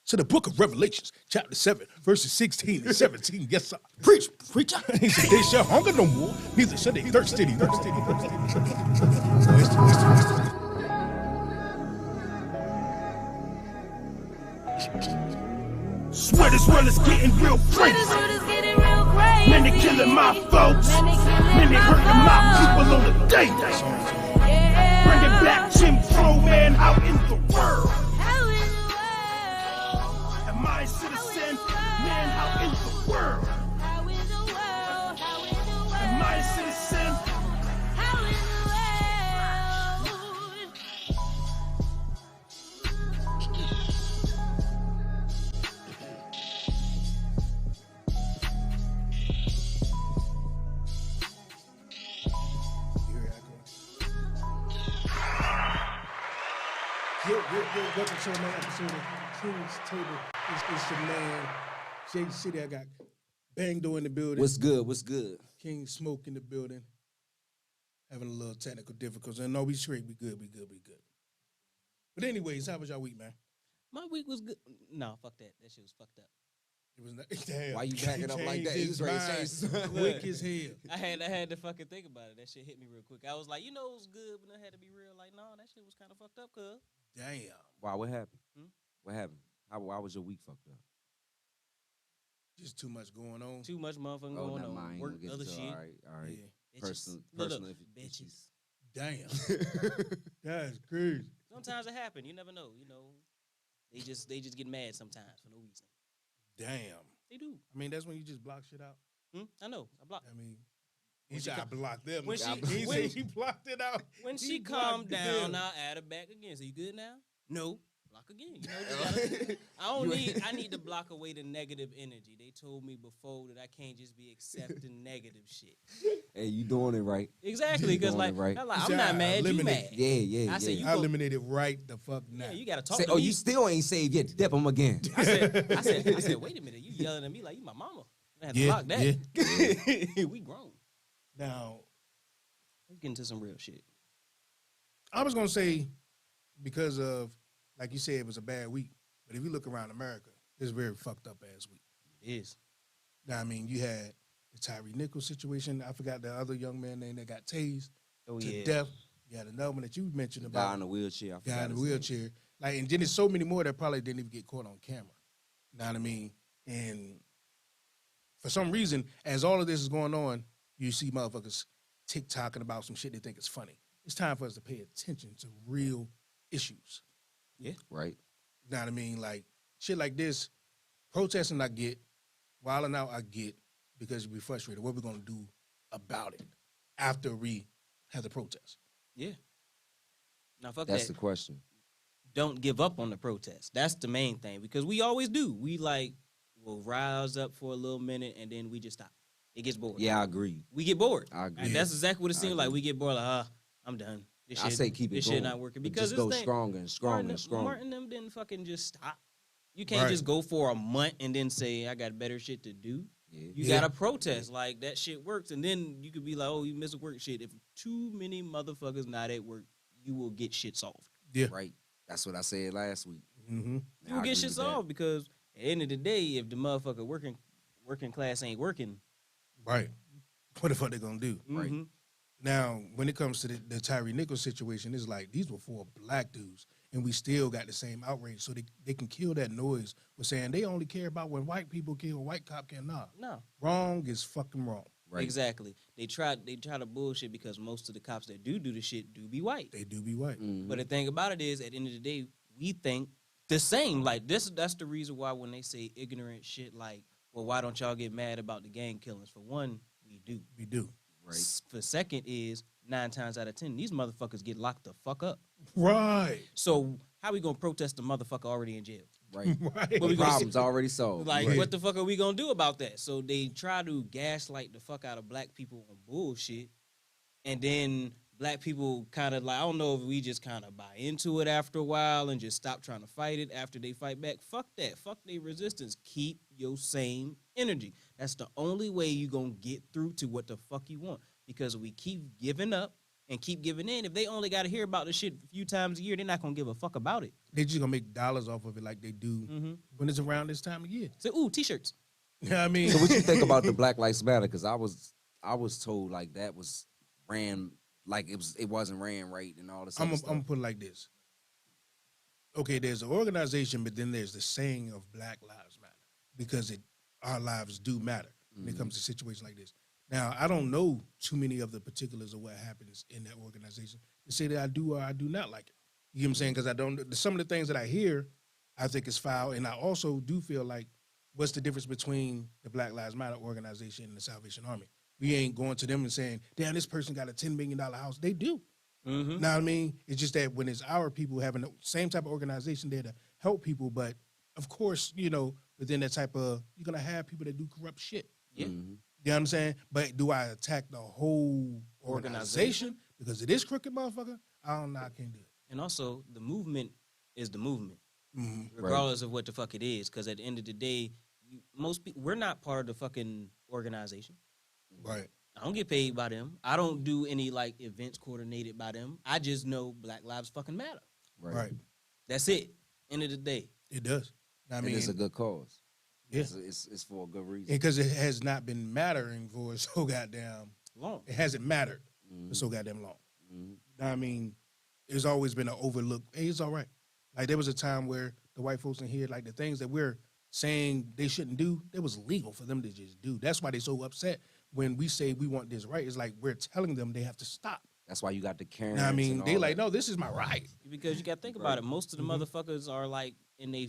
to the book of Revelations, chapter 7, verses 16 and 17. Yes, sir. Preach, preacher. He said, they shall hunger no more, neither shall they thirst any. Swear this world is getting real crazy. Man, they killing my folks. Man, they hurting my people on the day. Bringing back Jim Crow, man, out in the world. Am I a citizen? Man, out in the world. Am I a citizen? Welcome to another episode of King's Table. It's your man, Jay City. I got Bangdo in the building. What's good? What's good? King Smoke in the building. Having a little technical difficulties. No, we straight. We good. But anyways, how was y'all week, man? My week was good. No, fuck that. That shit was fucked up. It was not, damn. Why you backing up like that? His mind quick as hell. I had to fucking think about it. That shit hit me real quick. I was like, it was good, but I had to be real. Like, no, that shit was kind of fucked up, cuz. Damn. Wow, what happened? What happened? Why was your week fucked up? Just too much going on. Too much motherfucking going on. Mind. Work, other shit. All right. Yeah. Personal bitches. Damn. That's crazy. Sometimes it happen. You never know. They just get mad sometimes for no reason. Damn. They do. I mean, that's when you just block shit out. I know. I blocked. I mean, he said I blocked them. When he blocked it out. When she calmed down, I'll add her back again. So you good now? No. Block again. I need to block away the negative energy. They told me before that I can't just be accepting negative shit. Hey, you doing it right. Exactly, because I'm not mad, you mad. Yeah. I said I eliminated right the fuck now. Yeah, you gotta talk say, to me. you still ain't saved yet. Dip him again. I said, wait a minute, you yelling at me like you my mama. I had to block that. Yeah. We grown. Now, let's get into some real shit. I was gonna say, because of, like you said, it was a bad week. But if you look around America, it's a very fucked up ass week. It is. Now, I mean, you had the Tyree Nichols situation. I forgot the other young man name that got tased to death. You had another one that you mentioned about. Guy in a wheelchair. Guy in a wheelchair. Like, and then there's so many more that probably didn't even get caught on camera. You know what I mean? And for some reason, as all of this is going on, you see motherfuckers TikToking about some shit they think is funny. It's time for us to pay attention to real issues. Yeah. Right. You know what I mean? Like, shit like this, protesting I get, wilding out I get, because we frustrated. What we going to do about it after we have the protest? Yeah. Now, fuck That's that. the question. Don't give up on the protest. That's the main thing, because we always do. We, will rouse up for a little minute, and then we just stop. It gets bored. Yeah, I agree. We get bored. I agree. And that's exactly what it seems like. We get bored, like, I'm done. I say keep it this going. shit not working. Because just go stronger and stronger and stronger. Martin them didn't fucking just stop. You can't just go for a month and then say, I got better shit to do. Yeah. You got to protest. Like, that shit works. And then you could be like, oh, you miss work shit. If too many motherfuckers not at work, you will get shit solved. Yeah. Right. That's what I said last week. Mm-hmm. You will get shit solved because at the end of the day, if the motherfucker working class ain't working. Right. What the fuck they going to do? Mm-hmm. Right. Now, when it comes to the Tyree Nichols situation, it's like these were 4 black dudes, and we still got the same outrage. So they can kill that noise with saying they only care about when white people kill, a white cop can. No. Wrong is fucking wrong. Right. Exactly. They try to bullshit because most of the cops that do the shit do be white. They do be white. Mm-hmm. But the thing about it is, at the end of the day, we think the same. Like, that's the reason why when they say ignorant shit like, well, why don't y'all get mad about the gang killings? For one, we do. We do. Right. For second is 9 times out of 10, these motherfuckers get locked the fuck up. Right. So how we gonna protest the motherfucker already in jail? Right. Right. The problem's already solved. Like, right. What the fuck are we gonna do about that? So they try to gaslight the fuck out of black people on bullshit, and then black people kind of like, I don't know if we just kind of buy into it after a while and just stop trying to fight it after they fight back. Fuck that. Fuck their resistance. Keep your same energy. That's the only way you gonna get through to what the fuck you want. Because we keep giving up and keep giving in. If they only got to hear about the shit a few times a year, they're not gonna give a fuck about it. They just gonna make dollars off of it like they do Mm-hmm. when it's around this time of year. So, ooh, t-shirts. You know what I mean? So what you think about the Black Lives Matter? Because I was told like that was ran like it wasn't ran right and all this. I'm other stuff. gonna put it like this. Okay, there's an organization, but then there's the saying of Black Lives Matter because our lives do matter when it comes to situations like this. Now, I don't know too many of the particulars of what happens in that organization to say that I do or I do not like it. You know what I'm saying? Because I don't. Some of the things that I hear, I think is foul, and I also do feel like, what's the difference between the Black Lives Matter organization and the Salvation Army? We ain't going to them and saying, damn, this person got a $10 million house. They do. Mm-hmm. Know what I mean? It's just that when it's our people having the same type of organization there to help people, but of course, within that type of, you're going to have people that do corrupt shit. Yeah. Mhm. You know what I'm saying? But do I attack the whole organization? Because it is crooked, motherfucker? I don't know. I can't do it. And also, the movement is the movement, Mm-hmm. regardless of what the fuck it is. Because at the end of the day, most people, we're not part of the fucking organization. Right. I don't get paid by them. I don't do any like events coordinated by them. I just know Black Lives fucking matter. Right. That's it. End of the day. It does. I And mean, it's a good cause. yeah. It's for a good reason. Because it has not been mattering for so goddamn, Long. it hasn't mattered for Mhm. so goddamn long. Mhm. I mean, it's always been an overlook. Hey, it's all right. Like there was a time where the white folks in here, like the things that we're saying they shouldn't do, it was legal for them to just do. That's why they're so upset when we say we want this right. It's like we're telling them they have to stop. That's why you got the Karens. Now, I mean, and they all like, that. no, this is my right. Because you got to think about it. Most of the motherfuckers are like in their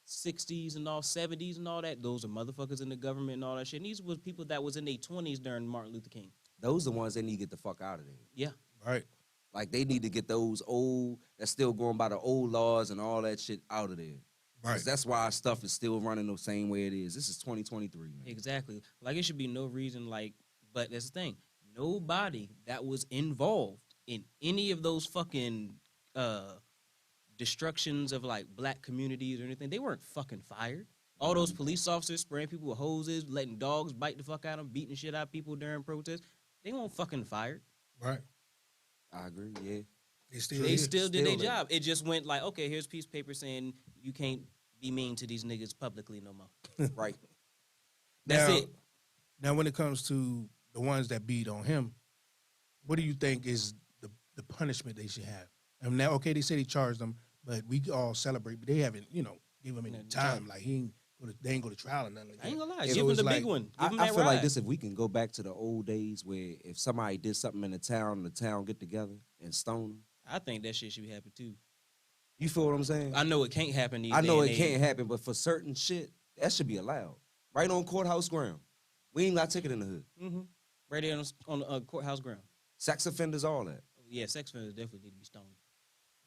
60s and all 70s and all that. Those are motherfuckers in the government and all that shit. And these was people that was in their 20s during Martin Luther King. Those are the ones that need to get the fuck out of there. Yeah. Right. Like they need to get those old that's still going by the old laws and all that shit out of there. Right. 'Cause that's why our stuff is still running the same way it is. This is 2023, man. Exactly. Like it should be no reason but that's the thing. Nobody that was involved in any of those fucking destructions of like black communities or anything, they weren't fucking fired. All those police officers spraying people with hoses, letting dogs bite the fuck out of them, beating the shit out of people during protests, they weren't fucking fired. Right. I agree, yeah. They still They here. still did their Still job. It just went like, okay, here's a piece of paper saying you can't be mean to these niggas publicly no more. Right. That's Now- it. Now, when it comes to the ones that beat on him, what do you think is the punishment they should have? And now, okay, they say they charged them, but we all celebrate, but they haven't, give him any No, time. Like they ain't go to trial or nothing like that. I ain't gonna lie. So Give him it's the like- big one. Give I him that feel like ride. this, if we can go back to the old days where if somebody did something in the town get together and stone them. I think that shit should be happening too. You feel what I'm saying? I know it can't happen these I know day it and can't age. happen, but for certain shit, that should be allowed. Right on courthouse ground. We ain't got ticket in the hood. Mm-hmm. Right there on the courthouse ground. Sex offenders, all that. Yeah, sex offenders definitely need to be stoned.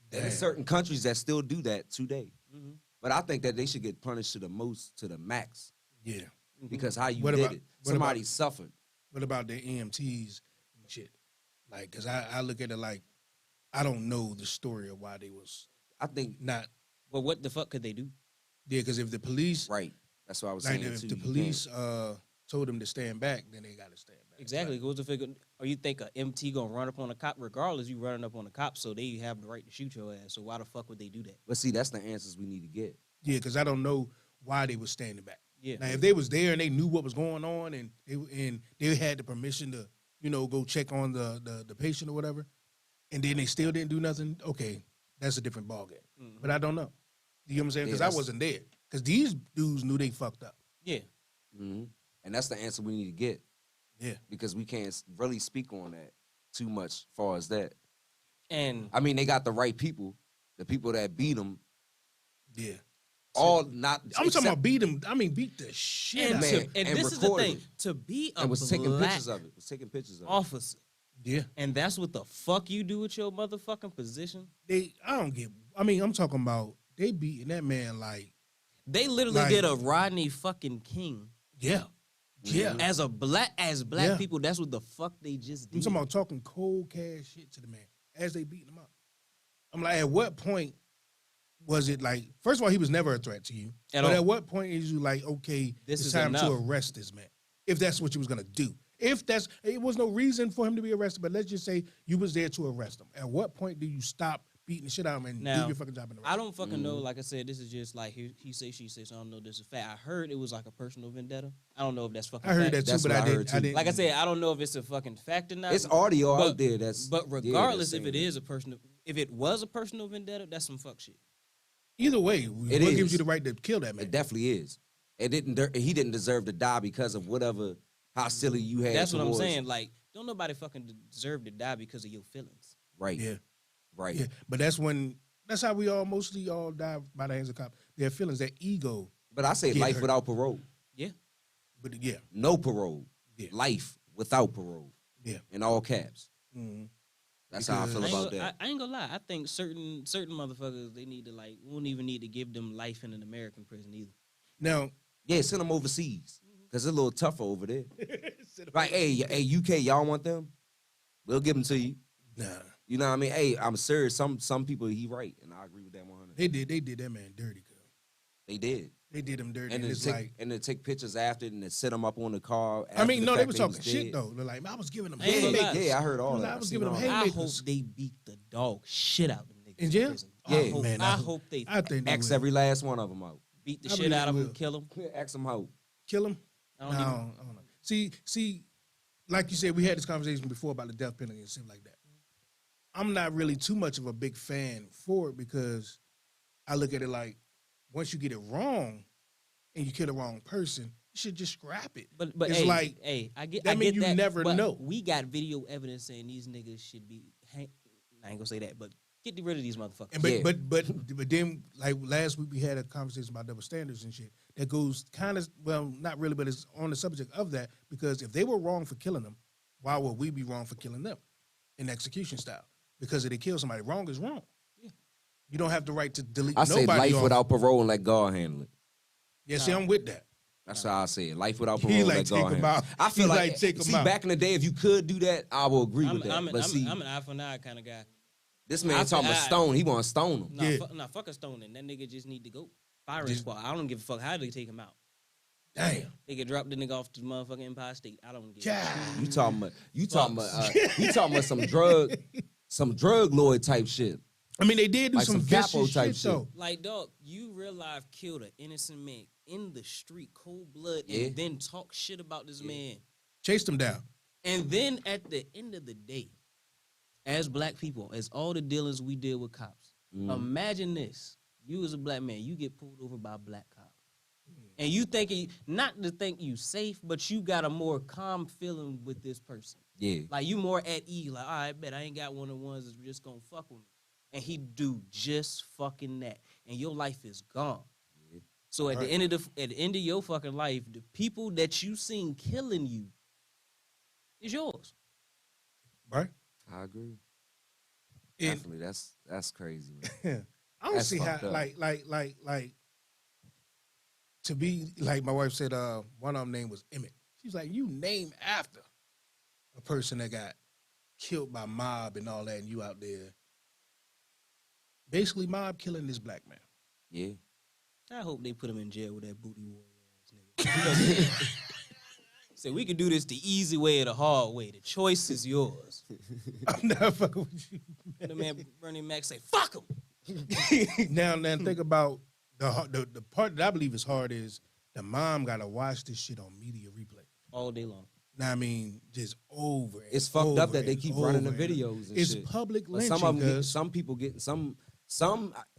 And Damn. there's certain countries that still do that today. Mm-hmm. But I think that they should get punished to the max. Yeah. Because how you What did about- it. what Somebody about- suffered. What about the EMTs and shit? Like, because I look at it like, I don't know the story of why they was I think, not. But what the fuck could they do? Yeah, because if the police, right. That's what I was like saying if too. the You police told them to stand back, then they got to stand back. Exactly. Goes to figure. Or you think a MT gonna run up on a cop? Regardless, you running up on a cop, so they have the right to shoot your ass. So why the fuck would they do that? But see, that's the answers we need to get. Yeah, because I don't know why they was standing back. Yeah. Now, if they was there and they knew what was going on and they had the permission to, go check on the patient or whatever, and then they still didn't do nothing, okay, that's a different ballgame. Mhm. But I don't know. You know what I'm saying? Yeah, Because I that's- wasn't there. Because these dudes knew they fucked up. Yeah. hmm And that's the answer we need to get. Yeah. Because we can't really speak on that too much as far as that. And I mean, they got the right people. The people that beat them, Yeah. all not. I'm talking except- about beat them. I mean, beat the shit and, out Man, of to, them. and and this is the recorded thing. it. To be a and was taking black pictures of it. Was taking pictures of it. officer, Yeah. and that's what the fuck you do with your motherfucking position. I'm talking about they beating that man like, They literally Like- did a Rodney fucking King. yeah. Yeah. As black Yeah. people, that's what the fuck they just I'm did. talking about talking cold cash shit to the man as they beating him up. I'm like, at what point was it like? First of all, he was never a threat to you. At but all. at what point is you like, okay, This it's is time to enough. arrest this man? If that's what you was gonna do, If that's, it was no reason for him to be arrested, but let's just say you was there to arrest him. At what point do you stop beating the shit out of him and do Now, your fucking job in the I rest? don't fucking know. Like I said, this is just like he say, she say. So I don't know. This is fact. I heard it was like a personal vendetta. I don't know if that's fucking. I heard fact. that too, That's but what I I heard didn't. I too. didn't. Like I said, I don't know if it's a fucking fact or not. It's audio but, out there. That's But yeah, regardless that's if it saying is a personal, if it was a personal vendetta, that's some fuck shit. either way, It what gives is. you the right to kill that man? It definitely is. It didn't. He didn't deserve to die because of whatever hostility you had. That's what I'm towards- saying. Like, don't nobody fucking deserve to die because of your feelings. Right. Yeah. Right. Yeah, but that's how we all mostly all die by the hands of cops. Their feelings, their ego. But I say Get life hurt. without parole. Yeah. But yeah, No parole. Yeah. Life without parole. Yeah. In all caps. Mhm. That's how I feel I ain't, about gonna, that. I ain't gonna lie. I think certain motherfuckers they need to like. We don't even need to give them life in an American prison either. Now, Yeah, send them overseas. Because it's a little tougher over there. Like, hey, UK, y'all want them? We'll give them to you. nah, You know what I mean? Hey, I'm serious. Some people, he right. And I agree with that 100. they did that man dirty. Cuz. They did. They did him dirty. And And then it's take, like, and then take pictures after it and then set them up on the car. I mean, after the no, they fact was they talking shit dead. though. They're like, man, I was giving them I ain't gonna lie. haymakers. Yeah, I heard all I that. was I giving seen them all I that. haymakers. hope they beat the dog shit out of them niggas In jail? prison. Yeah, I hope, man, I I- hope they I think they X will. every last one of them out. beat the I shit believe out of they them, will. kill them. X them out. Kill him. I No, don't I even. don't know. See, like you said, we had this conversation before about the death penalty and stuff like that. I'm not really too much of a big fan for it because I look at it like once you get it wrong and you kill the wrong person, you should just scrap it. But it's hey, like hey, I get that I mean get you that, never but know. We got video evidence saying these niggas should be. I ain't gonna say that, but get rid of these motherfuckers. And Yeah. but then like last week we had a conversation about double standards and shit that goes kind of well not really but it's on the subject of that because if they were wrong for killing them, why would we be wrong for killing them in execution style? Because if they kill somebody, wrong is wrong. Yeah. You don't have the right to delete I say nobody life off. without parole and let God handle it. Yeah, see, I'm with that. That's how I say it. Life without He parole, like let take God 'em handle it. out. I feel He like, like take 'em see, out. back in the day, if you could do that, I will agree with that. I'm But see, an eye for an eye kind of guy. this man I- talking about I- stone. He want to stone him. Nah, Yeah. fuck a stoning. That nigga just need to go. Firing Just- squad. I don't give a fuck how they take him out. Damn. They could drop the nigga off to motherfucking Empire State. I don't give a God. fuck. You talking about you talking about some drug lord type shit. I mean, they did do Like some some capo vicious type shit, shit. though. Like, dog, you real life killed an innocent man in the street, cold blood, Yeah. and then talk shit about this man. Chased them down. And then at the end of the day, as black people, as all the dealings we deal with cops, imagine this. You as a black man, you get pulled over by a black cop. And you thinking, not to think you safe, but you got a more calm feeling with this person. Yeah. Like you more at ease, like, all right, bet I ain't got one of the ones that's just gonna fuck with me. And he do just fucking that. And your life is gone. Yeah. So at Right. the end of your fucking life, the people that you seen killing you is yours. Right? I agree. And Definitely. That's crazy. Man. I don't That's see how fucked up. like to be like my wife said one of them name was Emmett. She's like, you name after a person that got killed by mob and all that, and you out there. Basically mob killing this black man. Yeah. I hope they put him in jail with that booty warrior ass nigga. So we could do this the easy way or the hard way. The choice is yours. I'm not fucking with you. The man Bernie Mac say, fuck him. Now think about the part that I believe is hard is the mom gotta watch this shit on media replay. All day long. Now I mean, just over. And It's fucked up over that they and keep running the over and- videos and It's shit. public But lynching. some of them, cuz. some people getting some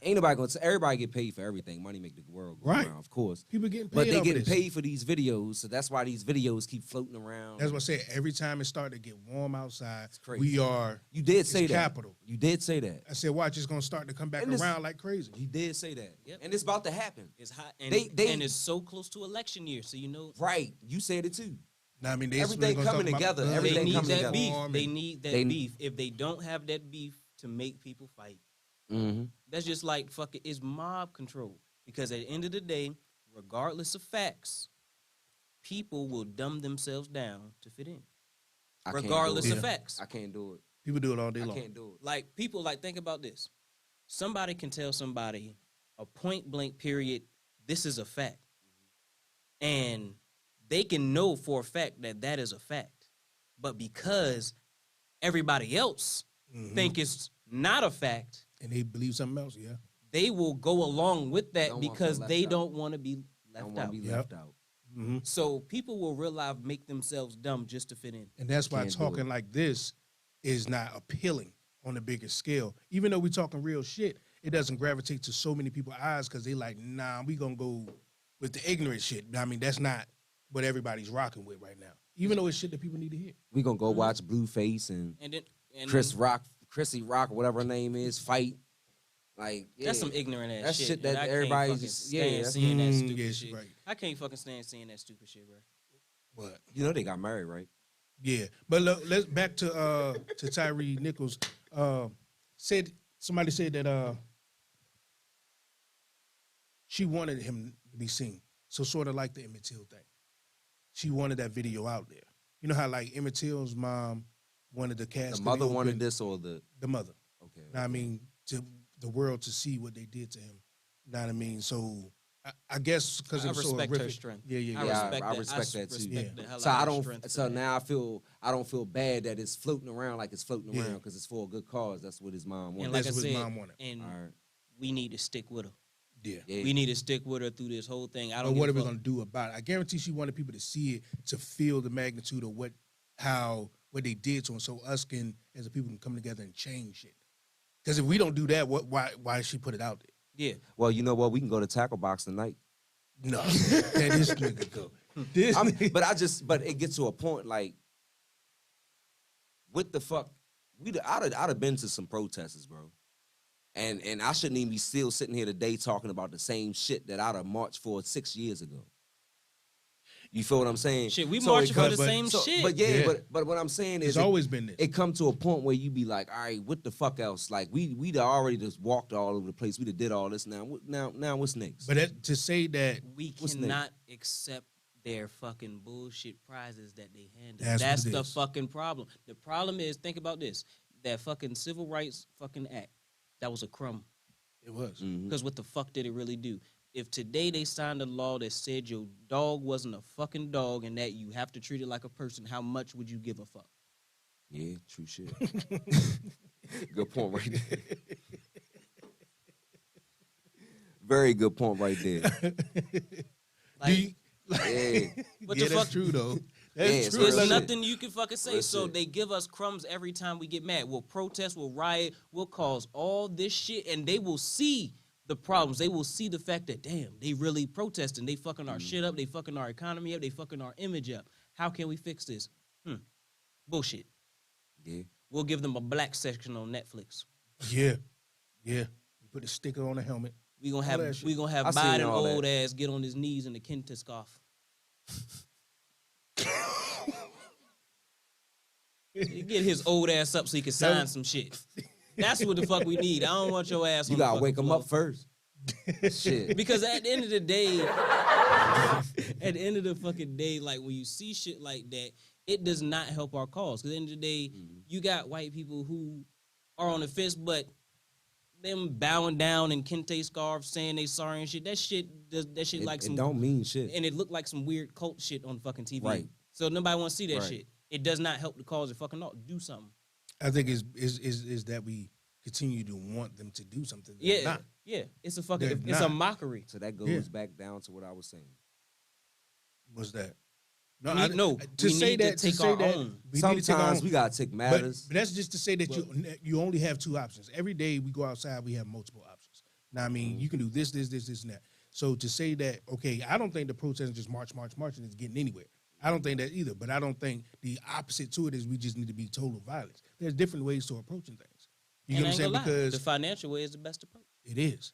ain't nobody gonna. Everybody get paid for everything. Money make the world go Right. around, of course. People getting paid. But they off getting of this. paid for these videos, so that's why these videos keep floating around. That's what I said. Every time it started to get warm outside, crazy. we are. You did It's say that. capital. You did say that. I said, watch, it's gonna start to come back And this- around like crazy. You did say that. Yep. And it's about to happen. It's hot and, They- and it's so close to election year. So you know Right. You said it too. Now I mean, Everything coming together, they everything need coming that together. beef. Reform They and- need that They- beef. If they don't have that beef to make people fight, Mm-hmm. that's just like fucking it's mob control. Because at the end of the day, regardless of facts, people will dumb themselves down to fit in. Regardless it. of Yeah. facts. I can't do it. People do it all day I long. can't do it. Like people like think about this. Somebody can tell somebody a point blank period, this is a fact. And they can know for a fact that that is a fact. but because everybody else think it's not a fact, and they believe something else. Yeah, they will go along with that Don't wanna feel because left they out. don't want to be I don't left want out. to be Yep. left out. So people will real life make themselves dumb just to fit in. and that's why Can't do talking it. like this is not appealing on a bigger scale. Even though we're talking real shit, it doesn't gravitate to so many people's eyes because they like, nah, we gonna go with the ignorant shit. I mean, that's not what everybody's rocking with right now. Even though it's shit that people need to hear. We gonna go watch Blueface and And then and Chrissy Rock, or whatever her name is, fight. Like, yeah. that's some ignorant ass That's shit. shit that and I can't everybody fucking just- stand yeah, that's- seeing that stupid yeah, shit. right. I can't fucking stand seeing that stupid shit, bro. But You know they got married, right? yeah, but look, let's back to Tyree Nichols. Somebody said that she wanted him to be seen. So sort of like the Emmett Till thing. She wanted that video out there. You know how like Emmett Till's mom wanted the cast. The to mother be wanted open? this or the The mother. okay. Know what I mean, to the world to see what they did to him. Know what I mean? So I guess because I it was so respect her horrific. strength. Yeah, yeah, I yeah. respect I that. respect that too. respect Yeah. the hell So out I of her don't. strength for So that. now I don't feel bad that it's floating around like it's floating Yeah. around because it's for a good cause. That's what his mom And wanted. like I That's what said, his mom wanted. and All right. we need to stick with her. Yeah. Yeah. We need to stick with her through this whole thing. I But don't. what are give we a fuck. gonna do about it? I guarantee she wanted people to see it, to feel the magnitude of what they did to him, so us can, as a people, can come together and change it. Because if we don't do that, why she put it out there? Yeah, Well, you know what? We can go to tackle box tonight. No, man, this nigga go. This nigga. But it gets to a point like, what the fuck? I'd have been to some protesters, bro. And I shouldn't even be still sitting here today talking about the same shit that I'd have marched for 6 years ago. You feel what I'm saying? shit. We So marching it for comes- the same so- shit. But yeah, Yeah. but what I'm saying is It's always been this. it come to a point where you be like, all right, what the fuck else? Like we'd already just walked all over the place. We'd have did all this now. Now what's next? But to say that, we What's cannot accept their fucking bullshit prizes that they hand us. That's what That's it the is. fucking problem. The problem is, think about this: that fucking civil rights fucking act, that was a crumb. it was. Mhm. Because what the fuck did it really do? If today they signed a law that said your dog wasn't a fucking dog and that you have to treat it like a person, how much would you give a fuck? Yeah, true shit. Good point right there. Very good point right there. Do you- Yeah. What yeah, the that's fuck? true though. Yeah, That's it's true. real There's shit. nothing you can fucking say. Real So shit. they give us crumbs every time we get mad. We'll protest, we'll riot, we'll cause all this shit, and they will see the problems. They will see the fact that, damn, they really protesting. They fucking our shit up. They fucking our economy up. They fucking our image up. How can we fix this? Bullshit. Yeah. We'll give them a black section on Netflix. Yeah, yeah. You put a sticker on the helmet. We gonna All have that shit. Biden seen all that. old ass get on his knees in the Kenta scarf. Get his old ass up so he can sign some shit. That's what the fuck we need. I don't want your ass. You on the gotta fucking wake them floor. up first. Shit. Because at the end of the day, at the end of the fucking day, like when you see shit like that, it does not help our cause. Because at the end of the day, you got white people who are on the fence, but them bowing down in kente scarves saying they sorry and shit. That shit like It some don't mean shit. and it looked like some weird cult shit on fucking TV. Right. So nobody want to see that Right. shit. It does not help the cause. It fucking not do something. I think is that we continue to want them to do something. They're Yeah, not. yeah. It's a fucking. They're It's a not. mockery. So that goes Yeah. back down to what I was saying. What's that? We need- no, To we say need to that, take say our that, own. we need to take our Sometimes own. we gotta take But, matters. but that's just to say that you only have two options. Every day we go outside, we have multiple options. Now, I mean, you can do this, and that. So to say that, okay, I don't think the protest is just marching is getting anywhere. I don't think that either. But I don't think the opposite to it is we just need to be total violence. There's different ways to approaching things. You And know what I'm I saying? ain't gonna lie, the Because financial way is the best approach. it is.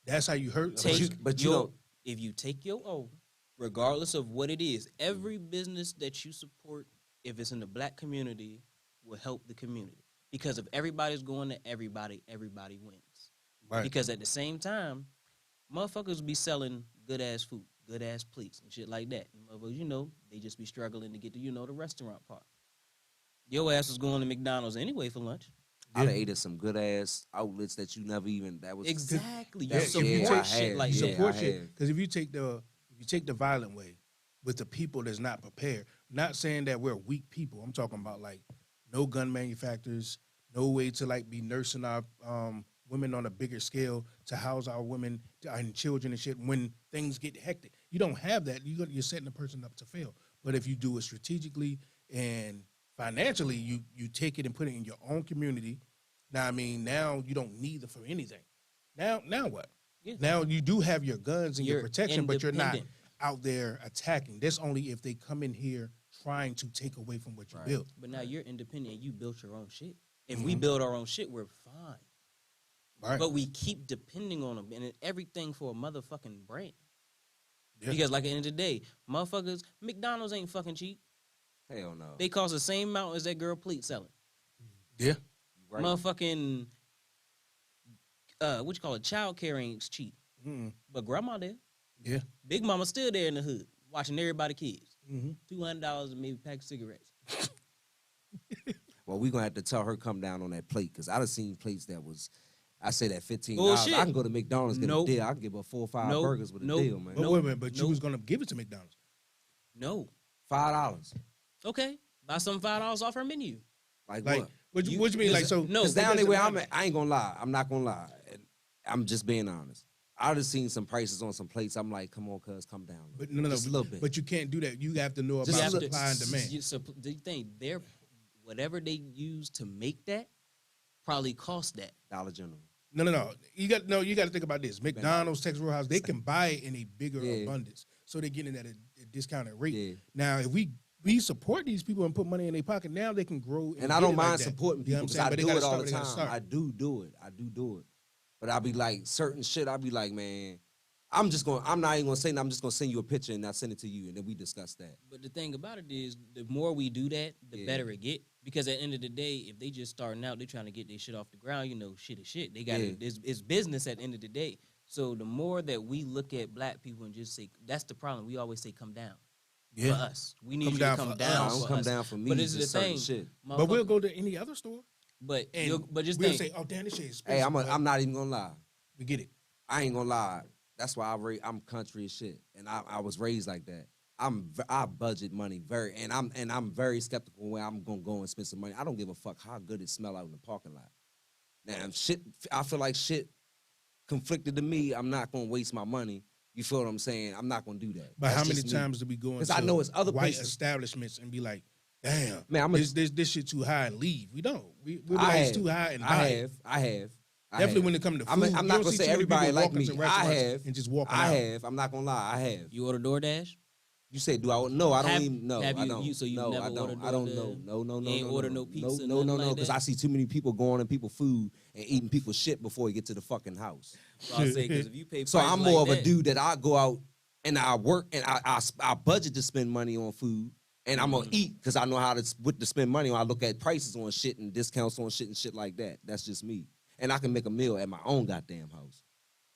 That's how you hurt. But you don't- if you take your own, regardless of what it is, every business that you support, if it's in the black community, will help the community. Because if everybody's going to everybody, everybody wins. Right. Because at the same time, motherfuckers be selling good ass food, good ass plates and shit like that. And motherfuckers, they just be struggling to get to, the restaurant part. Your ass was going to McDonald's anyway for lunch. I'd have ate at some good ass outlets that you never even that was Exactly. You That's- support yeah, I shit have. like You that. Yeah, support I shit have. because if you take the violent way with the people that's not prepared, not saying that we're weak people. I'm talking about like no gun manufacturers, no way to like be nursing our women on a bigger scale to house our women and children and shit when things get hectic. You don't have that. You're setting the person up to fail. But if you do it strategically and financially, you take it and put it in your own community. Now, I mean, now you don't need them for anything. Now what? Yeah. Now you do have your guns and your You're protection, but you're not independent. out there attacking. That's only if they come in here trying to take away from what you Right. built. But now you're independent and you built your own shit. If we build our own shit, we're fine. Right. But we keep depending on them and everything for a motherfucking brand. Yeah. Because like at the end of the day, motherfuckers, McDonald's ain't fucking cheap. Hell no. They cost the same amount as that girl Pleat selling. Yeah. Right. Motherfucking what you call it, child care ain't cheap. Mm-hmm. But grandma there. Yeah. Big mama still there in the hood, watching everybody kids. Mm-hmm. $200 and maybe a pack of cigarettes. Well, we gonna have to tell her come down on that plate because I done seen plates that was, I say that $15. Bullshit. I can go to McDonald's get Nope. a deal. I can give her 4 or 5 Nope. burgers with a Nope. deal, man. But Nope. wait a minute, but you Nope. was gonna give it to McDonald's. No. $5. Okay. Buy some $5 off her menu. Like Like, what? what you mean? Like, so No, Because but down there doesn't where I'm matter. at, I ain't gonna lie. I'm not gonna lie. I'm just being honest. I just seen some prices on some plates. I'm like, come on, cuz, come down. But no, Just a little bit. But you can't do that. You have to know Just about a little- supply and demand. Do you think they're whatever they use to make that probably cost that? Dollar General. No. You got to think about this. McDonald's, Texas Roadhouse, they can buy it in a bigger Yeah. abundance, so they're getting it at a discounted rate. Yeah. Now, if we support these people and put money in their pocket, now they can grow. And get I it don't like mind that. supporting You know people what I'm because saying? I But they do gotta it all start the where they gotta time. start. I do do it. But I'll be like, certain shit, I'll be like, man, I'm not even gonna say that. I'm just gonna send you a picture and I'll send it to you and then we discuss that. But the thing about it is, the more we do that, the Yeah. better it get. Because at the end of the day, if they just starting out, they trying to get their shit off the ground. You know, shit is shit. They got Yeah. it's business at the end of the day. So the more that we look at black people and just say, that's the problem. We always say, come down for us. We need Come you down to come for down. us. I don't for come us. down for me. But this is just the certain thing. shit. But we'll go to any other store But and just we'll think, say, "Oh, damn, this shit is Hey, expensive." I'm not even gonna lie. We get it. I ain't gonna lie. That's why I'm country as shit, and I was raised like that. I budget money and I'm very skeptical where I'm gonna go and spend some money. I don't give a fuck how good it smell out in the parking lot. Now, if shit, I feel like shit conflicted to me, I'm not gonna waste my money. You feel what I'm saying? I'm not gonna do that. But That's how many just me. times do we go into 'Cause I know it's other white places. establishments and be like, "Damn, Man, this shit too high," and leave? We don't. We're I like, it's have. too high and buy I it. have. I have. Definitely when it comes to food. I'm you not don't gonna see say too many everybody people like walking me. to I restaurants have. and just walking I out. have. I'm not gonna lie. I have. you order DoorDash? You say, do I? No, I don't Have- even. No, have I you- don't. you- so you've no, never I don't. ordered I don't the- know. No. you ain't order no pizza, No, nothing like because that? I see too many people going on people's food and eating people's shit before you get to the fucking house. So I say, because if you pay So prices I'm more like of a that- dude that I go out and I work and I budget to spend money on food and I'm gonna eat because I know how to what to spend money on. I look at prices on shit and discounts on shit and shit like that. That's just me. And I can make a meal at my own goddamn house.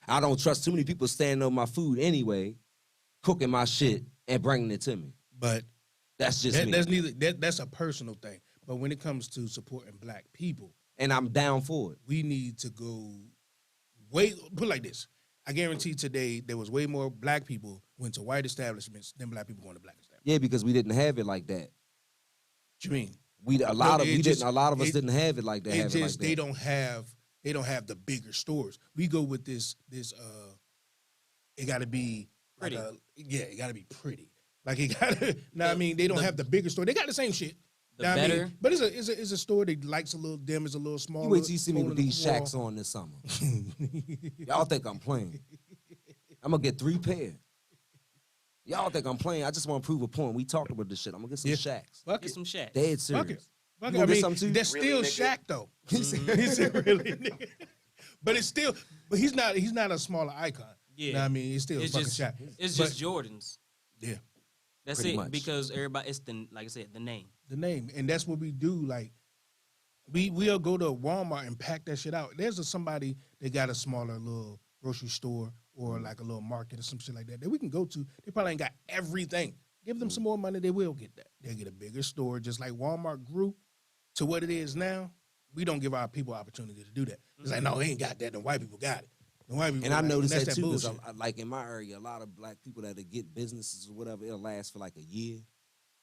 I don't trust too many people standing on my food anyway, cooking my shit and bringing it to me. But That's just me. that's a personal thing. But when it comes to supporting black people, And I'm down for it. we need to go put it like this. I guarantee today there was way more black people went to white establishments than black people going to black establishments. Yeah, because we didn't have it like that. What you mean? A lot of us it- didn't have it like that. It's just they don't have the bigger stores. We go with this it got to be Pretty. it got to be pretty. Like it got to. I mean, they don't have the bigger store. They got the same shit. The Know what I mean? better- but it's a store that likes a little dim, is a little smaller. You wait till you see me hole with in the these wall. shacks on this summer. Y'all think I'm playing. I'm gonna get 3 pair. Y'all think I'm playing. I just want to prove a point. We talked about this shit. I'm gonna get some Yeah. shacks. Fuck Get it. some Shaq. Dead Fuck it. serious. Fuck You it. I gonna get mean, some too? that's Really, still nigga? Shaq though. He said really, nigga. But it's still. But he's not a smaller icon. Yeah. Know what I mean, it's still It's fucking just Shaq. it's But- just Jordans. Yeah. That's Pretty it. much. Because everybody, it's like I said, the name. The name, and that's what we do. Like we'll go to Walmart and pack that shit out. There's somebody that got a smaller little grocery store or like a little market or some shit like that we can go to. They probably ain't got everything. Give them some more money, they will get that. They'll get a bigger store, just like Walmart grew to what it is now. We don't give our people opportunity to do that. It's like, no, they ain't got that. The white people got it. The white people And I got it. noticed That's that too, because bullshit. like in my area, a lot of black people that get businesses or whatever, it'll last for like a year,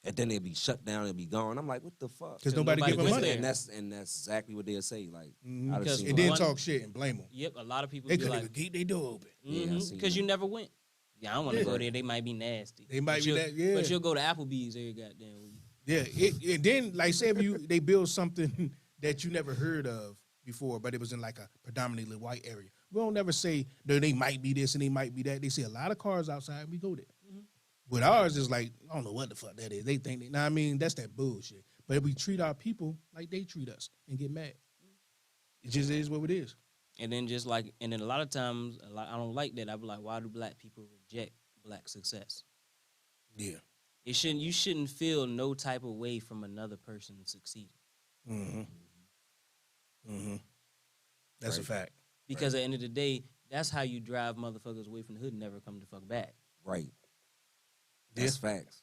And then they'll be shut down and be gone. I'm like, what the fuck? Because nobody give them went money. there. And that's exactly what they'll say. Like, Mhm. I done Because seen And a then lot. talk shit and blame them. Yep, a lot of people They be couldn't like, even keep their door open. Yeah, I seen because that. you never went. Yeah, I don't want to Yeah. go there. They might be nasty. They might But be you'll- that- yeah. But you'll go to Applebee's every goddamn week. Yeah, and then like say if they build something that you never heard of before, but it was in like a predominantly white area. We don't never say no, they might be this and they might be that. They see a lot of cars outside, and we go there. But ours is like, I don't know what the fuck that is. They think they, I mean, that's that bullshit. But if we treat our people like they treat us and get mad, it just is what it is. And then just like, and then a lot of times, I don't like that. I be like, why do black people reject black success? Yeah. You shouldn't feel no type of way from another person succeeding. Mm-hmm. Mm-hmm. That's a Right. fact. Because at the end of the day, that's how you drive motherfuckers away from the hood and never come to fuck back. Right. That's facts.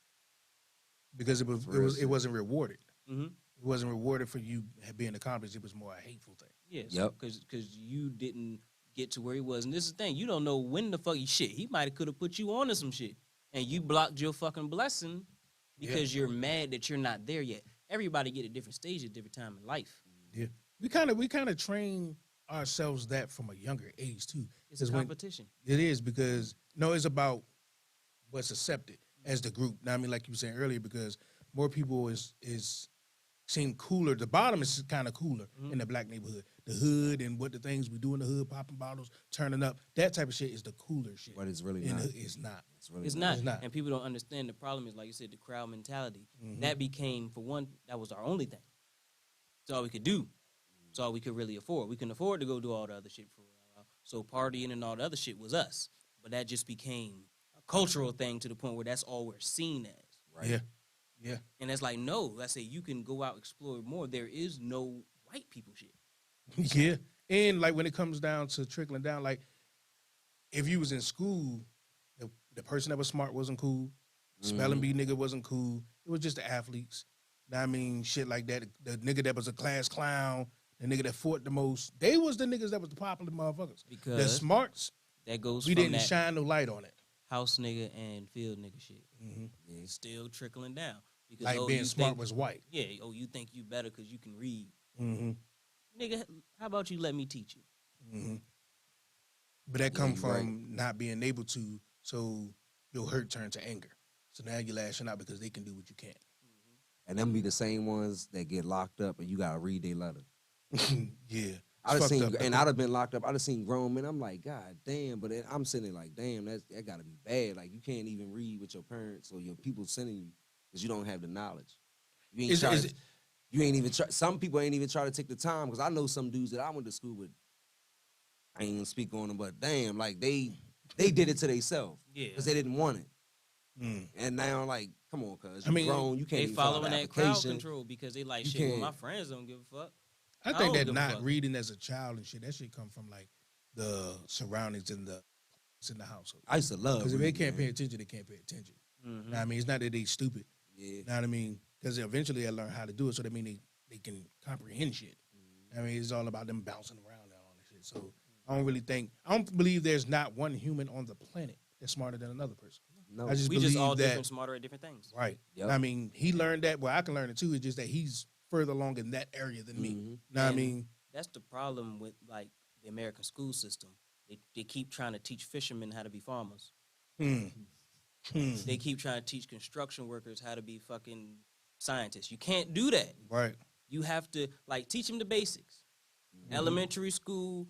Because it was For real it shit. wasn't rewarded. Mm-hmm. It wasn't rewarded for you being accomplished. It was more a hateful thing. Yes. Yep. Because you didn't get to where he was. And this is the thing. You don't know when the fuck he shit. He might have could have put you onto some shit. And you blocked your fucking blessing because you're mad that you're not there yet. Everybody get at different stages at different time in life. Yeah. We kind of train ourselves that from a younger age too. It's a 'Cause when- competition. It is because no, it's about what's accepted as the group. Now, I mean, like you were saying earlier, because more people is seem cooler. The bottom is kind of cooler in the black neighborhood. The hood and what the things we do in the hood, popping bottles, turning up, that type of shit is the cooler shit. But it's really In not. the hood, it's not. It's really It's not. It's not. And people don't understand the problem is, like you said, the crowd mentality. Mhm. That became, for one, that was our only thing. It's all we could do. It's all we could really afford. We couldn't afford to go do all the other shit for a while. So partying and all the other shit was us. But that just became a cultural thing to the point where that's all we're seen as. Right. Yeah. Yeah. And it's like, no, I say you can go out explore more. There is no white people shit. Yeah. And like when it comes down to trickling down, like if you was in school, the person that was smart wasn't cool. Spelling bee nigga wasn't cool. It was just the athletes. Know what I mean, shit like that. The nigga that was a class clown, the nigga that fought the most, they was the niggas that was the popular motherfuckers. The Because smarts, that goes we from didn't that shine no light on it. house nigga and field nigga shit. Mm-hmm. Yeah. Still trickling down. Because Like oh, being you smart think, was white. yeah, oh, you think you better because you can read. Mm-hmm. Nigga, how about you let me teach you? Mm-hmm. But that Yeah, come you from right. not being able to, so your hurt turned to anger. So now you're lashing out because they can do what you can't. And them be the same ones that get locked up and you gotta read their letter. Yeah. I'd have It's fucked seen, up. and I'd have been locked up. I'd have seen grown men. I'm like, God damn. But then I'm sitting there like, damn, that gotta be bad. Like you can't even read with your parents or your people sending you because you don't have the knowledge. You ain't Is- try is to- it- You ain't even try. Some people ain't even try to take the time because I know some dudes that I went to school with. I ain't gonna speak on them, but damn, like they did it to themselves Yeah. because they didn't want it. Mm. And now, like, come on, cuz I you mean, grown, you can't They even fill out following the that crowd application. control because they like You shit. Well, can't- my friends don't give a fuck. I I think don't that give a not fuck. reading as a child and shit, that shit come from like the surroundings in the household. I used to love Because if they reading, can't man. pay attention, they can't pay attention. Mhm. Know what I mean, it's not that they stupid. Yeah, Know what I mean? Because eventually they learn how to do it, so that mean they can comprehend shit. I mean, it's all about them bouncing around and all that shit. So I don't believe there's not one human on the planet that's smarter than another person. no, I just We just all believe that- different, smarter at different things. Right. Yep. I mean, he learned that. Well, I can learn it too. It's just that he's further along in that area than me. Mhm. Know what I And- mean? That's the problem with like the American school system. They keep trying to teach fishermen how to be farmers. Hmm. Hmm. They keep trying to teach construction workers how to be fucking scientists. You can't do that. Right. You have to like teach them the basics. Mm-hmm. Elementary school,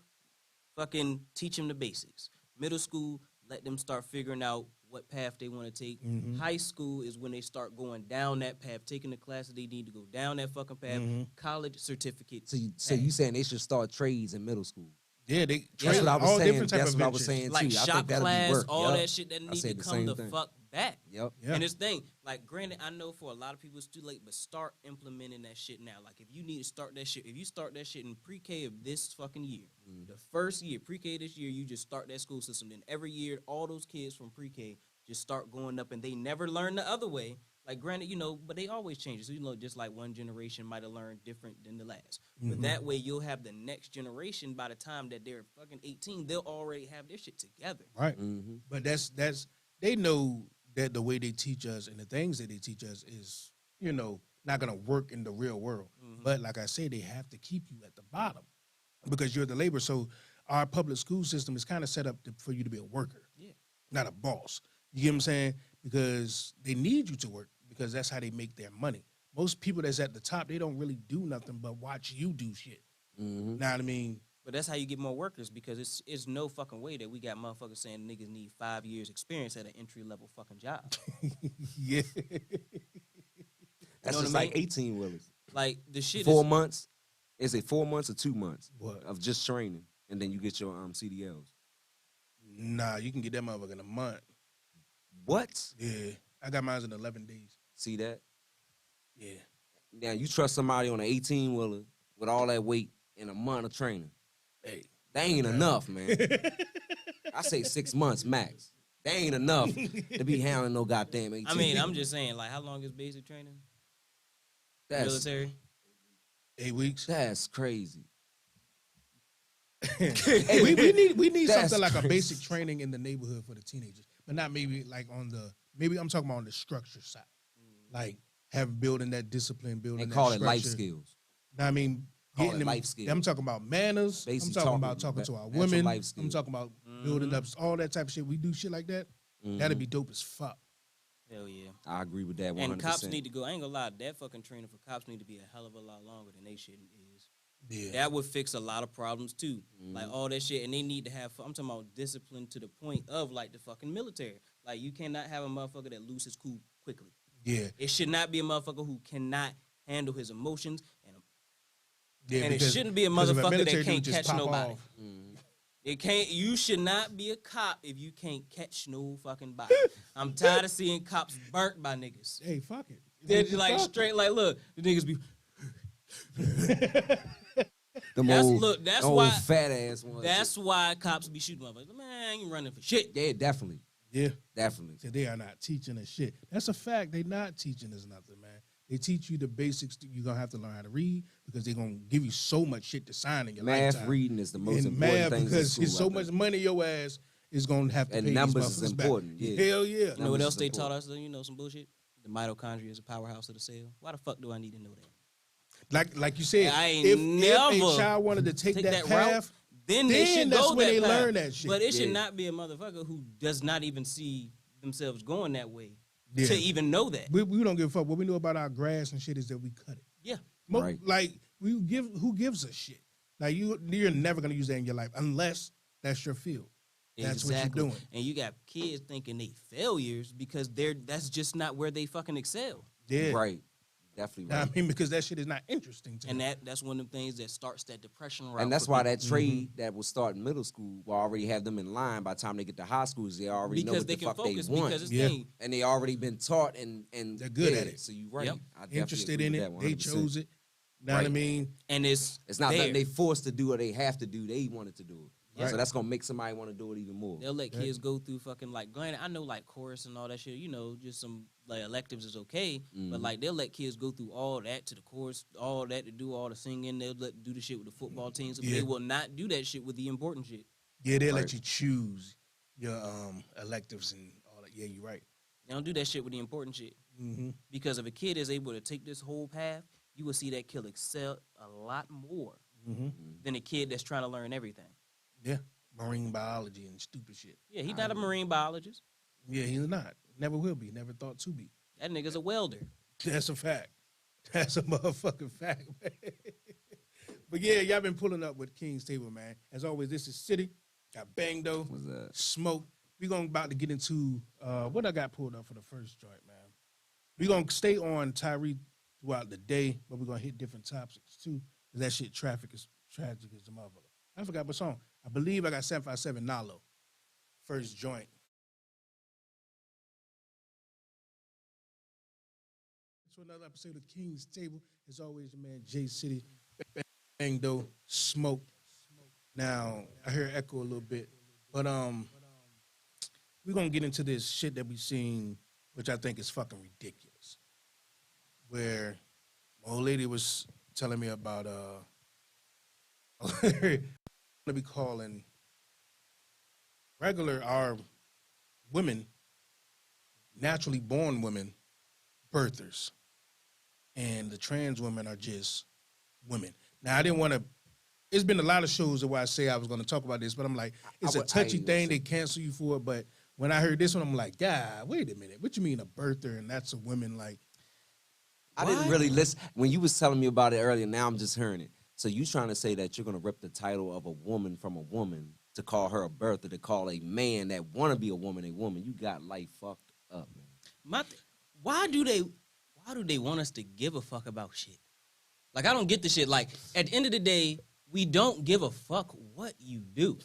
fucking teach them the basics. Middle school, let them start figuring out what path they want to take. Mhm. High school is when they start going down that path, taking the classes they need to go down that fucking path. Mhm. College certificates. So you saying they should start trades in middle school? Yeah, they That's what I was all saying. different type That's of what I was ventures. saying like too. I shop think that'll class, be work. all Yep. that shit that I need to said the come same the thing. fuck back. Yep. Yeah. And this thing, like, granted, I know for a lot of people it's too late, but start implementing that shit now. Like, if you need to start that shit, if you start that shit in pre-K of this fucking year, the first year, pre-K this year, you just start that school system. Then every year, all those kids from pre-K just start going up, and they never learn the other way. Like, granted, but they always change it. So, just like one generation might have learned different than the last. But that way, you'll have the next generation, by the time that they're fucking 18, they'll already have their shit together. Right. Mm-hmm. But that's they know that the way they teach us and the things that they teach us is, not gonna work in the real world. Mhm. But like I said, they have to keep you at the bottom because you're the labor. So our public school system is kind of set up for you to be a worker, Yeah. not a boss. You get what I'm saying? Because they need you to work because that's how they make their money. Most people that's at the top, they don't really do nothing but watch you do shit. Mhm. Know what I mean? But that's how you get more workers because it's no fucking way that we got motherfuckers saying niggas need 5 years experience at an entry level fucking job. Yeah. That's know what just I like mean? 18-wheelers. Like the shit 4 is months. Is it 4 months or 2 months What? of just training, and then you get your CDLs? Nah, you can get that motherfucker in a month. What? Yeah. I got mine in 11 days. See that? Yeah. Now you trust somebody on an 18-wheeler with all that weight in a month of training? Hey. That ain't enough, man. I say 6 months max. That ain't enough to be handling no goddamn 18. I mean, I'm just saying, like, how long is basic training? that's Military? 8 weeks. that's crazy. Hey, we need That's something like a crazy. basic training in the neighborhood for the teenagers, but not maybe like maybe I'm talking about on the structure side, like have building that discipline, building And that call it life structure. skills. Know what I mean, Call getting it them, life skills. I'm talking about manners. Basic I'm talking about talking to our women. life I'm skills. talking about building up all that type of shit. We do shit like that. That'd Mhm. be dope as fuck. Hell yeah. I agree with that 100%. And cops need to go. I ain't gonna lie, that fucking training for cops need to be a hell of a lot longer than they shit is. Yeah. That would fix a lot of problems too. Mm-hmm. Like all that shit. And they need to have, I'm talking about discipline to the point of like the fucking military. Like you cannot have a motherfucker that loses cool quickly. Yeah. It should not be a motherfucker who cannot handle his emotions. Yeah. And it because- shouldn't be a because if motherfucker that military can't dude just catch pop nobody. off- It can't. You should not be a cop if you can't catch no fucking body. I'm tired of seeing cops burnt by niggas. Hey, fuck it. They're just like straight, like, look, the niggas be. Them That's- old, look, that's old why- fat ass ones. That's why cops be shooting motherfuckers. Man, I ain't running for shit. Yeah, definitely. Yeah. Definitely. So they are not teaching us shit. That's a fact. They not teaching us nothing, man. They teach you the basics that you're gonna have to learn how to read because they're gonna give you so much shit to sign in your Math lifetime. reading is the most And important math thing. because it's so much money your ass is gonna have to And pay numbers these is motherfuckers back. important, yeah. Hell yeah. You know what Numbers else is they taught important. us? You know some bullshit? The mitochondria is a powerhouse of the cell. Why the fuck do I need to know that? Like you said, I ain't if never a child wanted to take that path, then they should that's go when that they path. learn that shit. But it should Yeah. not be a motherfucker who does not even see themselves going that way Yeah. to even know that. we don't give a fuck. What we know about our grass and shit is that we cut it. Yeah. Right. Like who gives a shit? Like you're never gonna use that in your life unless that's your field. That's Exactly. what you're doing. And you got kids thinking they failures because that's just not where they fucking excel. Yeah. Right. Definitely Know right. what I mean, because that shit is not interesting to And them. that's one of the things that starts that depression route. And that's for why people. that trade that will start in middle school will already have them in line by the time they get to high schools. They already know because what they the can fuck focus they want. because it's Yeah. thing. And they already been taught and They're good yeah, at it. So you right. Yep. I definitely Interested agree in with it. that They 100%. chose it. Know what I Right. mean? And it's It's not there. nothing they forced to do or they have to do. They wanted to do it. Right. So that's gonna make somebody want to do it even more. They'll let kids go through fucking like granted, I know like chorus and all that shit, you know, just some like electives is okay. But like they'll let kids go through all that to the chorus, all that to do all the singing, they'll do the shit with the football teams. But Yeah. they will not do that shit with the important shit. Yeah, they Right. let you choose your electives and all that. Yeah, you're right. They don't do that shit with the important shit. Mm-hmm. Because if a kid is able to take this whole path, you will see that kid excel a lot more Mm-hmm. than a kid that's trying to learn everything. Yeah, marine biology and stupid shit. Yeah, he's not a marine biologist. Yeah, he's not. Never will be. Never thought to be. That nigga's a welder. That's a fact. That's a motherfucking fact, man. But yeah, y'all been pulling up with King's Table, man. As always, this is City. Got Bangdo, What's that? Smoke. We gonna about to get into what I got pulled up for the first joint, man. We gonna stay on Tyree throughout the day, but we're gonna hit different topics too. Cause that shit traffic is tragic as the motherfucker. I forgot what song. I believe I got 757 Nalo. First joint. To another episode of King's Table. As always, your man J City, Bangdo, Smoke. Now I hear echo a little bit, but we're gonna get into this shit that we seen, which I think is fucking ridiculous. Where my old lady was telling me about gonna be calling regular our women naturally born women, birthers, and the trans women are just women. Now, I didn't want to. It's been a lot of shows where I say I was going to talk about this, but I'm like, it's a touchy thing. They cancel you for it. But when I heard this one, I'm like, God, wait a minute. What you mean a birther and that's a woman? Like, I didn't really listen when you was telling me about it earlier. Now I'm just hearing it. So you trying to say that you're gonna rip the title of a woman from a woman to call her a birther, to call a man that want to be a woman? You got life fucked up, man. Why do they want us to give a fuck about shit? Like, I don't get the shit. Like, at the end of the day, we don't give a fuck what you do.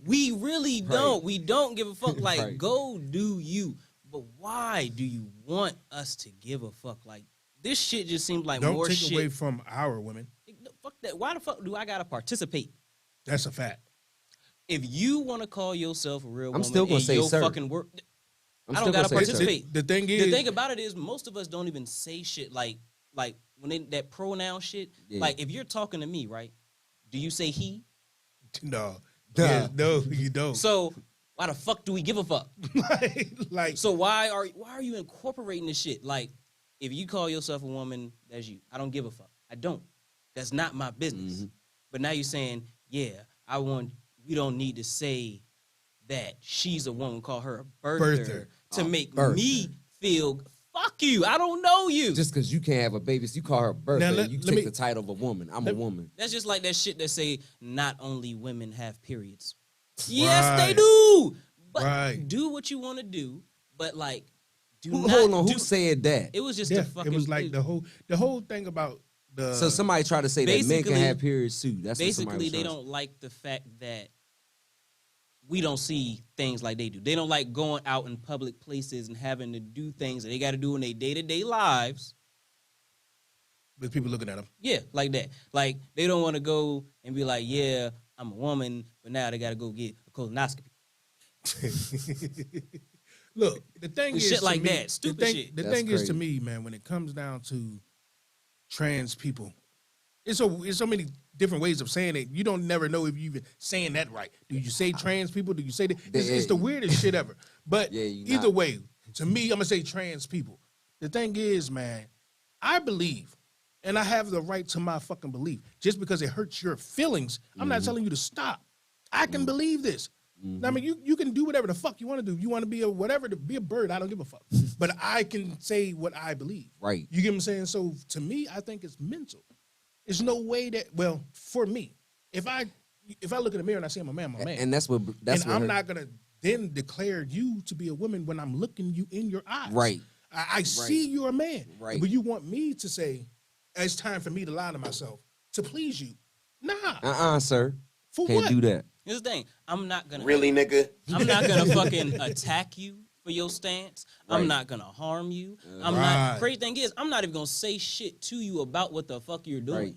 We really don't. We don't give a fuck. Like, go do you. But why do you want us to give a fuck? Like, this shit just seems like don't more take shit. away from our women. Fuck that. Why the fuck do I gotta participate? That's a fact. If you want to call yourself a real woman, still gonna in say your sir. fucking work, I'm I still don't gonna gotta say sir. participate. The thing The is, thing about it is, most of us don't even say shit like when that pronoun shit. Yeah. Like, if you're talking to me, right? Do you say he? no, Duh. yeah, no, you don't. So why the fuck do we give a fuck? like, So why are you incorporating this shit? Like, if you call yourself a woman, that's you. I don't give a fuck. I don't. That's not my business. Mm-hmm. But now you're saying, yeah, we don't need to say that she's a woman, call her a birther. To make me feel, fuck you. I don't know you. Just because you can't have a baby, so you call her a birthday, Now, you let take me- the title of a woman. I'm a woman. That's just like that shit that say not only women have periods. Yes, they Right. do. But Right. do what you want to do. But like, Hold on, who said that? It was just yeah, a fucking. it was like the whole thing about the. So somebody tried to say that men can basically- have periods too. That's what somebody basically was they trying to don't like the fact that we don't see things like they do. They don't like going out in public places and having to do things that they got to do in their day-to-day lives. with people looking at them. Yeah, like that. Like, they don't want to go and be like, yeah, I'm a woman, but now they got to go get a colonoscopy. Look, the thing is, Shit to like me- that. Stupid the thing, shit. The That's thing is, to crazy. me, man, when it comes down to trans people, it's so many different ways of saying it. You don't never know if you even saying that right. Do you say trans people? Do you say that? It's the weirdest shit ever. But Yeah, you either not. way, to me, I'm gonna say trans people. The thing is, man, I believe, and I have the right to my fucking belief. Just because it hurts your feelings, I'm not telling you to stop. I can believe this. I mean, you can do whatever the fuck you want to do. You want to be a whatever, to be a bird, I don't give a fuck. But I can say what I believe. Right. You get what I'm saying? So to me, I think it's mental. There's no way that, well, for me, if I look in the mirror and I see I'm a man, I'm a man. And that's what I'm not gonna then declare you to be a woman when I'm looking you in your eyes. Right. I see you're a man. Right. But you want me to say, it's time for me to lie to myself to please you. Nah. Sir. For Can't what? do that. Here's the thing. I'm not gonna nigga? I'm not gonna fucking attack you for your stance. I'm Right. not gonna harm you. I'm Right. not. Crazy thing is, I'm not even gonna say shit to you about what the fuck you're doing. Right.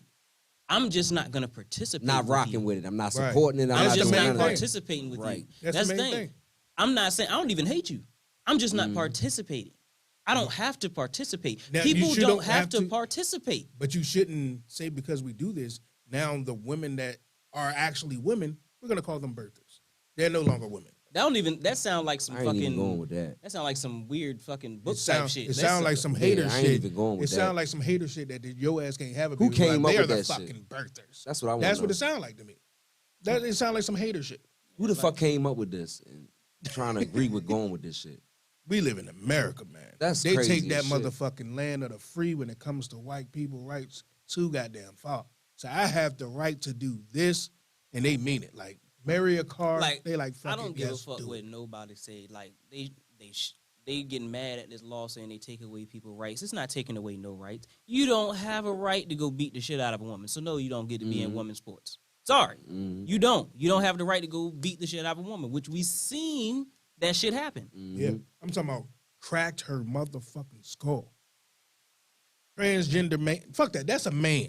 I'm just not gonna participate. Not with rocking you. with it. I'm not Right. supporting it. I'm I'm not just doing not none of that. participating with Right. you. That's the the main thing. thing. I'm not saying I don't even hate you. I'm just not participating. I don't have to participate. Now, you People sure don't don't have have to to. participate. But you shouldn't say because we do this, now the women that are actually women, we're gonna call them birthers. They're no longer women. That sound like some I ain't even fucking going with that. That sound like some weird fucking book It type sound, shit. it sound like some hater I ain't shit. even going with it that. sound like some hater shit that your ass can't have it. Who because like, came up they with are the that shit? fucking birthers. That's what I want. That's what it sound like to me. That it sound like some hater shit. Who the fuck came up with this and trying to agree with going with this shit? We live in America, man. That's they crazy take that as shit. motherfucking land of the free when it comes to white people rights too goddamn far. So I have the right to do this, and they mean it. Like marry a car, they like fuck I don't it, give yes, a fuck do what it. nobody say. Like they getting mad at this law saying they take away people's rights. It's not taking away no rights. You don't have a right to go beat the shit out of a woman. So no, you don't get to be in women's sports. Sorry, you don't. You don't have the right to go beat the shit out of a woman, which we seen that shit happen. Yeah, I'm talking about cracked her motherfucking skull. Transgender man, fuck that. That's a man.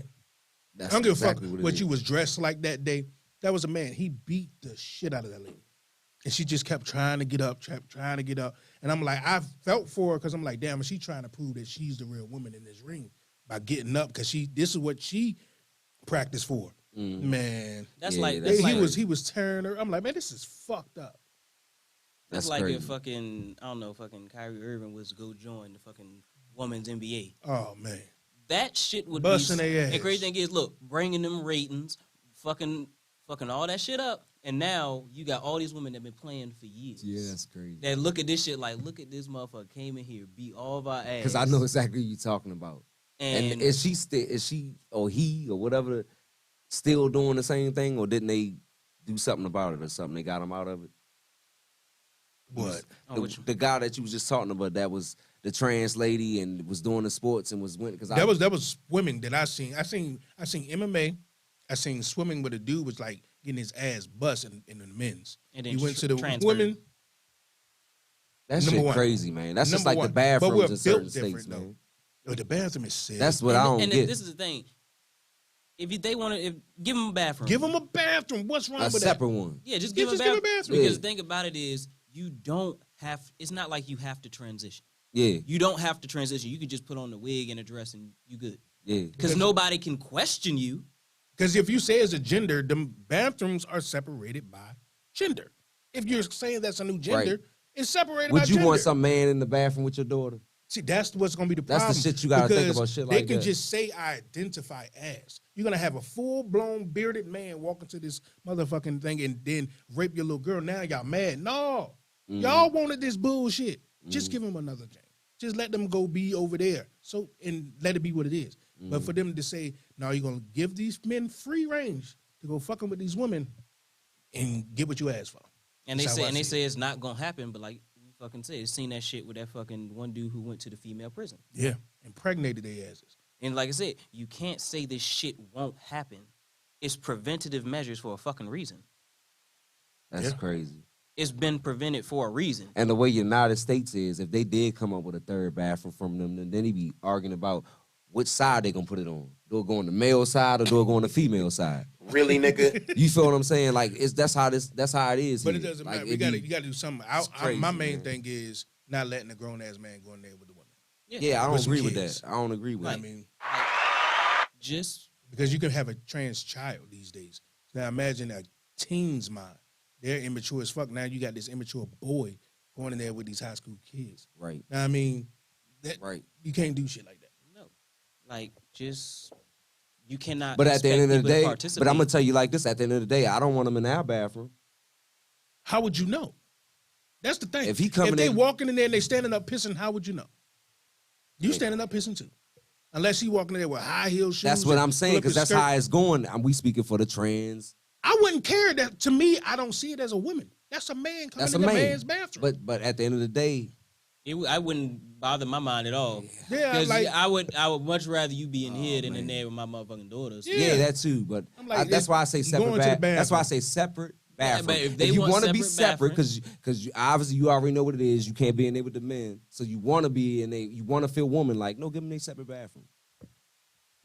That's I don't give exactly a fuck it what is. you was dressed like that day. That was a man. He beat the shit out of that lady. And she just kept trying to get up, trying to get up. And I'm like, I felt for her because I'm like, damn, is she trying to prove that she's the real woman in this ring by getting up? Because this is what she practiced for. Man. That's Yeah, like that's that's like he was tearing her. I'm like, man, this is fucked up. That's It's like crazy. if fucking, I don't know, fucking Kyrie Irving was to go join the fucking women's NBA. Oh man, That shit would Busting be. their ass. And crazy thing is, look, bringing them ratings, fucking all that shit up, and now you got all these women that been playing for years. Yeah, that's crazy. That look at this shit like, look at this motherfucker came in here, beat all of our ass. Because I know exactly what you're talking about. And is she or he or whatever still doing the same thing, or didn't they do something about it or something? They got him out of it. what? Oh, which one? The guy that you was just talking about, that was the trans lady and was doing the sports and was winning. Because That was swimming that I seen. I seen MMA. I seen swimming where the dude was like getting his ass bust in the men's. And then He went to the transferred. women. that number shit one. crazy, man. That's just Number like the one. But we're bathrooms in certain built states, different, though. man. Oh, the bathroom is sick. That's what I don't and get. this is the thing. If they want to, give them a bathroom. Give them a bathroom. What's wrong A with separate one. Yeah, just Yeah, give them just a give 'em a bathroom. bathroom. Because Yeah. the thing about it is, you don't have. It's not like you have to transition. Yeah, You don't have to transition. You can just put on the wig and a dress, and you good. yeah. Because nobody can question you. Because if you say it's a gender, the bathrooms are separated by gender. If you're saying that's a new gender, Right. it's separated by Would you gender. want some man in the bathroom with your daughter? See, that's what's going to be the That's the problem. shit you gotta think because about, shit they like can that. just say, I identify as. You're going to have a full-blown bearded man walk into this motherfucking thing and then rape your little girl. Now y'all mad. No. Mm-hmm. Y'all wanted this bullshit. Just give them another chance. Just let them go be over there. So, and let it be what it is. But Mm-hmm. for them to say, no, you're going to give these men free range to go fucking with these women and get what you asked for. And they That's how say I and they see say it's not gonna happen. But like we fucking said, seen that shit with that fucking one dude who went to the female prison. Yeah. Impregnated their asses. And like I said, you can't say this shit won't happen. It's preventative measures for a fucking reason. That's Yeah. crazy. It's been prevented for a reason. And the way United States is, if they did come up with a third bathroom from them, then they be arguing about which side they gonna put it on. Do it go on the male side or do it go on the female side? Really, nigga? You feel what I'm saying? Like that's how it is. But it here. doesn't Like, matter. it You got to be- do something. it's crazy, My main man. thing is not letting a grown ass man go in there with the woman. Yeah, I don't with some agree with kids. that. I don't agree with I that. mean, Just because you can have a trans child these days. Now imagine a teen's mind. They're immature as fuck. Now you got this immature boy going in there with these high school kids. Right, Now I mean, that right. you can't do shit like that. no, like just you cannot. But at the end of the expect people to day, but participate. I'm gonna tell you like this: at the end of the day, I don't want them in our bathroom. How would you know? That's the thing. If he coming if they in- walking in there and they standing up pissing, how would you know? You standing up pissing too. Unless he walking in there with high heel shoes. That's what and I'm pull saying up because his that's skirt. how it's going. And we speaking for the trans. I wouldn't care that. To me, I don't see it as a woman. That's a man coming That's a in the man. man's bathroom. But at the end of the day, I wouldn't bother my mind at all. yeah, Because like I would much rather you be in here than in man. there with my motherfucking daughters. Yeah. yeah, that too. But I'm like, that's why I say you separate. going to the That's why I bathroom. say separate Yeah, bathroom. but if they you want wanna be separate separate, because you obviously you already know what it is. You can't be in there with the men, so you want to be in there. You want to feel woman like no, give them a separate bathroom.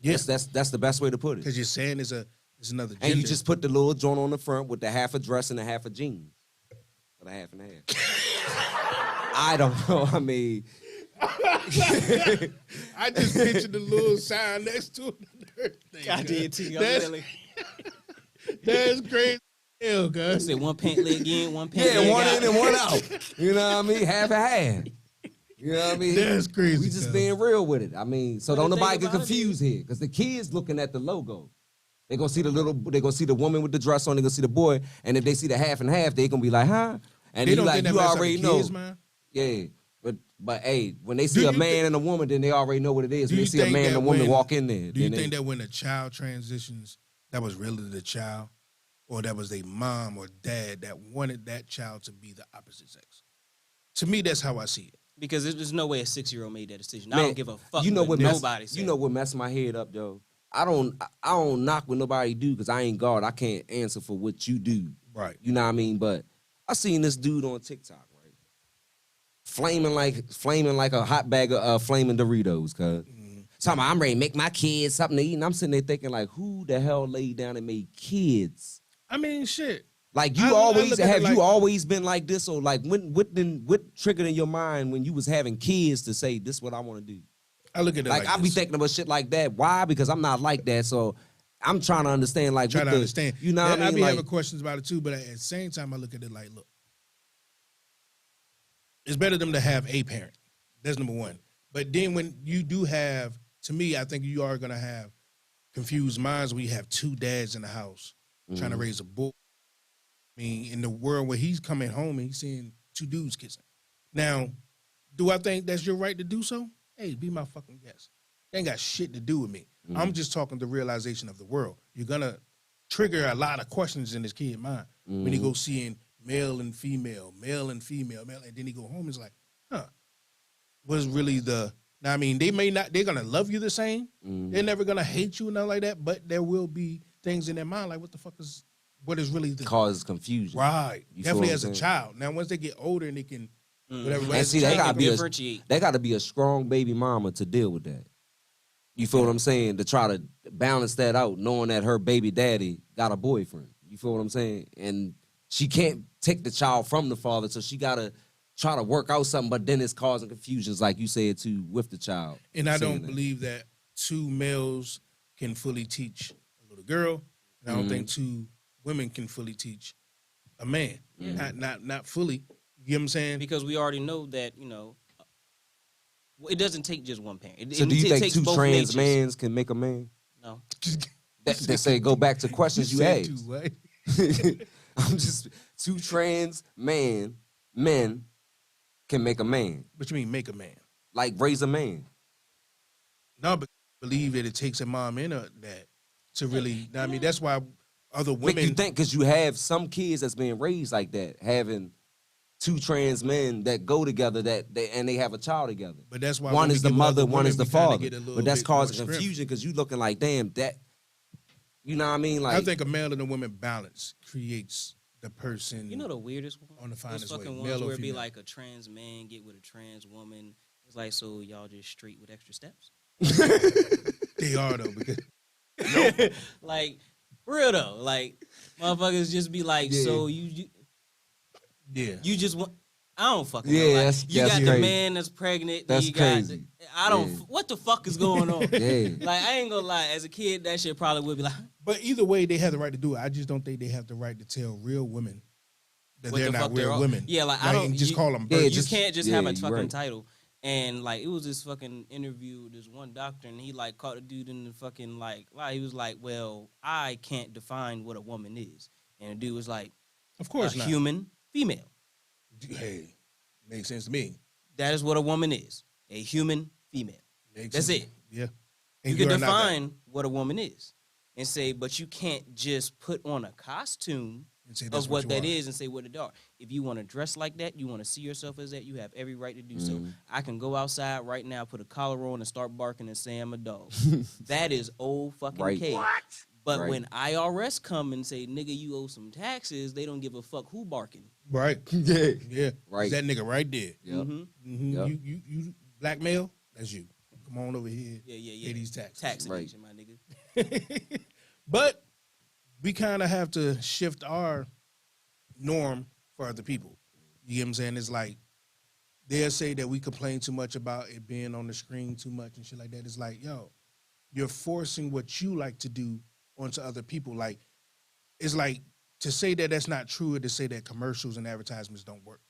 yeah, That's the best way to put it. because you're saying it's another gender. And you just put the little joint on the front with the half a dress and the half a jeans, or the half and half. I don't know. I mean, I just pictured the little sign next to it. I did too. That's, that's crazy. Hell, I guys. said one pant leg in, one pant yeah, leg one out. in and one out. You know what I mean? Half and half. You know what I mean? That's crazy. We just cuz. being real with it. I mean, so But don't the thing nobody get about it confused here, because the kids looking at the logo. They gonna see the woman with the dress on. They gonna see the boy, and if they see the half and half, they gonna be like, huh? And They you don't like, think that you mess up already the know. kids, man. Yeah, but hey, when they see Do a you man thi- and a woman, then they already know what it is. Do When they you see a think man and that a woman when- walk in there, Do you then think they, that when a child transitions, that was really the child, or that was their mom or dad that wanted that child to be the opposite sex? To me, that's how I see it. Because there's no way a 6-year-old made that decision. I Man, don't give a fuck. you know what nobody mess, said. you know what messed my head up, Joe? I don't knock what nobody do, because I ain't God. I can't answer for what you do. Right. You know what I mean? But I seen this dude on TikTok, right? Flaming like a hot bag of flaming Doritos, cuz. Talking about, I'm ready to make my kids something to eat. And I'm sitting there thinking, like, who the hell laid down and made kids? I mean, shit. Like, I you always, look at it have like- you always been like this? Or like, what triggered in your mind when you was having kids to say, this is what I want to do? I look at it Like, like I be this. thinking about shit like that. Why? Because I'm not like that. So I'm trying to understand, like, Trying what to the- understand. You know what I I mean? be Like, having questions about it too, but at the same time, I look at it like, look, it's better them to have a parent. That's number one. But then when you do have, to me, I think you are gonna have confused minds when you have two dads in the house trying to raise a boy. I mean, in the world where he's coming home and he's seeing two dudes kissing. Now, do I think that's your right to do so? Hey, be my fucking guest. They ain't got shit to do with me. I'm just talking the realization of the world. You're gonna trigger a lot of questions in this kid's mind when he goes seeing male and female, male, and then he go home and it's like, huh, was really the, now, I mean, they may not, they're gonna love you the same. They're never gonna hate you and nothing like that, but there will be things in their mind like, what is really the Causes confusion. right? You feel Definitely what as I'm a saying? child. Now, once they get older and they can whatever. And as see, a that child, gotta be differentiate. that gotta be a strong baby mama to deal with that. You feel what I'm saying? To try to balance that out, knowing that her baby daddy got a boyfriend. You feel what I'm saying? And she can't take the child from the father, so she gotta try to work out something, but then it's causing confusions, like you said, too, with the child. And I saying don't that. believe that two males can fully teach a little girl, and I don't think two women can fully teach a man. Not fully. You get what I'm saying? Because we already know that, you know, it doesn't take just one parent. So do you think takes two both trans natures. mans can make a man? No. That say go back to questions you said asked. two, right? I'm just two trans men can make a man, What you mean make a man? like raise a man. No, but I believe that it takes a mom in that to really. I mean, that's why other Make you women. think because you have some kids that's being raised like that, having two trans men that go together and they have a child together. But that's why one when is we the give mother, other one is women, the we kinda father. get a little But that's bit more causing strength. confusion because you looking like, damn, that, you know what I mean? Like, I think a male and a woman balance creates the person. You know the weirdest one? On the finest Those way, fucking male ones or where it be female. like a trans man get with a trans woman. It's like, so y'all just straight with extra steps? They are though because Like, real though. Like, motherfuckers just be like, Yeah. so you yeah. just want. I don't fucking Yeah, know. Like, that's- you that's got the crazy. man that's pregnant. then That's you got crazy. I don't. Yeah. What the fuck is going on? yeah. Like, I ain't gonna lie. As a kid, that shit probably would be like, But either way, they have the right to do it. I just don't think they have the right to tell real women that what they're the not fuck they're real all- women. Yeah, like I don't and just you- call them Yeah, birds. You can't just have a you fucking right. title. And like it was this fucking interview with this one doctor, and he like caught a dude in the fucking like lie. He was like, "Well, I can't define what a woman is," and the dude was like, Of "A course not. human female. Hey, makes sense to me. That is what a woman is. A human female. Makes That's sense. it. Yeah. You And can are not that. define what a woman is, and say, but you can't just put on a costume." And say that's Of what you that are. is and say what it are. If you want to dress like that, you want to see yourself as that, you have every right to do so. I can go outside right now, put a collar on, and start barking and say I'm a dog. That is old fucking Right. cake. But Right. when IRS come and say, nigga, you owe some taxes, they don't give a fuck who barking. Right. Yeah. Yeah. Right. That nigga right there. Yep. Mm-hmm. Yep. You black male, that's you. Come on over here. Yeah. Pay these taxes. Tax Right. evasion, my nigga. But we kind of have to shift our norm for other people. You get what I'm saying? It's like they'll say that we complain too much about it being on the screen too much and shit like that. It's like, yo, you're forcing what you like to do onto other people. Like, it's like to say that that's not true or to say that commercials and advertisements don't work.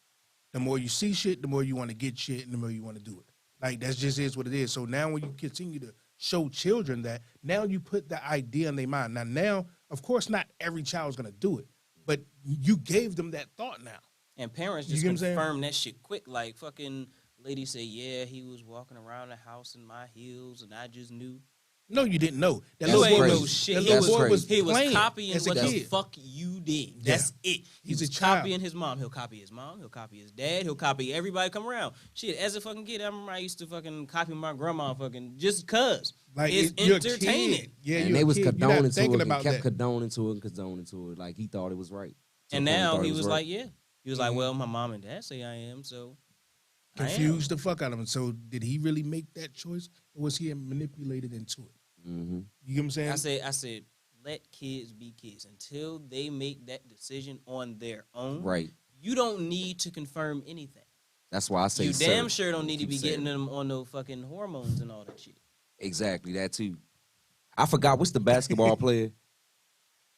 The more you see shit, the more you want to get shit and the more you want to do it. Like, that just is what it is. So now when you continue to show children that, now you put the idea in their mind. Now, of course, not every child's going to do it, but you gave them that thought now. And parents You just get what I'm saying? confirm that shit quick. Like, fucking lady say, yeah, he was walking around the house in my heels, and I just knew. No, you didn't know. That That's little boy crazy. was, shit. that He little was boy crazy. was He was playing copying as a what the kid. fuck you did. Yeah. That's it. He's He's a child. copying his mom. He'll copy his mom. He'll copy his dad. He'll copy everybody come around. Shit, as a fucking kid, I remember I used to fucking copy my grandma fucking just cause. Like, It's you're a entertaining. kid. Yeah, And you're they a was kid. You're not condoning to thinking it and about kept that. condoning to it and condoning to it. Like he thought it was right. To And the point now thought he it was right. like, yeah. He was like, well, my mom and dad say I am, so I am. Confused the fuck out of him. So did he really make that choice, or was he manipulated into it? Mhm. You get what I'm saying? I said, let kids be kids until they make that decision on their own. Right. You don't need to confirm anything. That's why I say You damn sir. sure don't need to Keep be saying getting it. them on no fucking hormones and all that shit. Exactly, that too. I forgot what's the basketball player.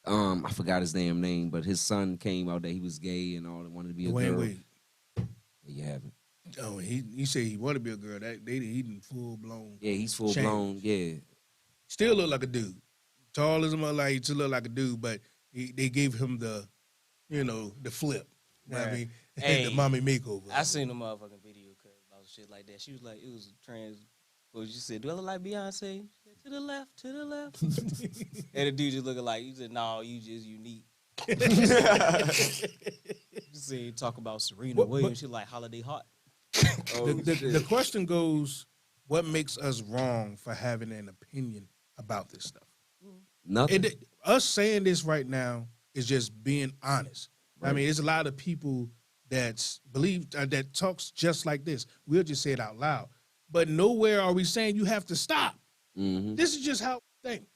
I forgot his name, but his son came out that he was gay and all, wanted to be a Dwayne girl. Wade. There you have it. Oh, he said he want to be a girl. He done full blown. Yeah, he's full blown. Yeah, Still look like a dude. Tall as a mother, like he still look like a dude, but they gave him the, the flip. You know what I Bruh. mean? Hey, the mommy makeover. I seen a motherfucking video about shit like that. She was like, it was trans. What she said? Do I look like Beyonce? She said, to the left, to the left. And the dude just looking like, you said, no, you just unique. You said, talk about Serena But- Williams. She like Holiday Hot. The question goes, what makes us wrong for having an opinion about this stuff? nothing. Us saying this right now is just being honest. I Right. mean, there's a lot of people that that talks just like this. We'll just say it out loud, but nowhere are we saying you have to stop. Mhm. This is just how we think.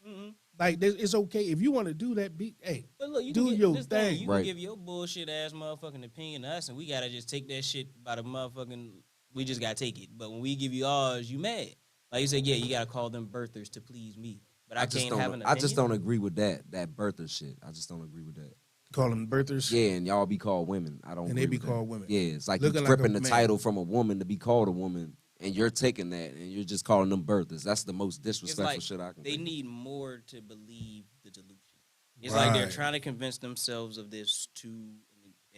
Like it's okay if you want to do that. Hey, But look, you Do can get, your this thing. You Right. can give your bullshit ass motherfucking opinion to us, and we gotta just take that shit by the motherfucking. We just gotta take it. But when we give you ours, you mad. Like you said, yeah, you gotta call them birthers to please me. But I, just can't don't. have an I opinion. just don't agree with that birther shit. I just don't agree with that. call them birthers. Yeah, and y'all be called women. I don't. And they agree be with that. called women. Yeah, it's like you Looking like a ripping the man. title from a woman to be called a woman, and you're taking that and you're just calling them birthers. That's the most It's disrespectful like shit I can. they think. need more to believe the delusion. It's like they're Right. trying to convince themselves of this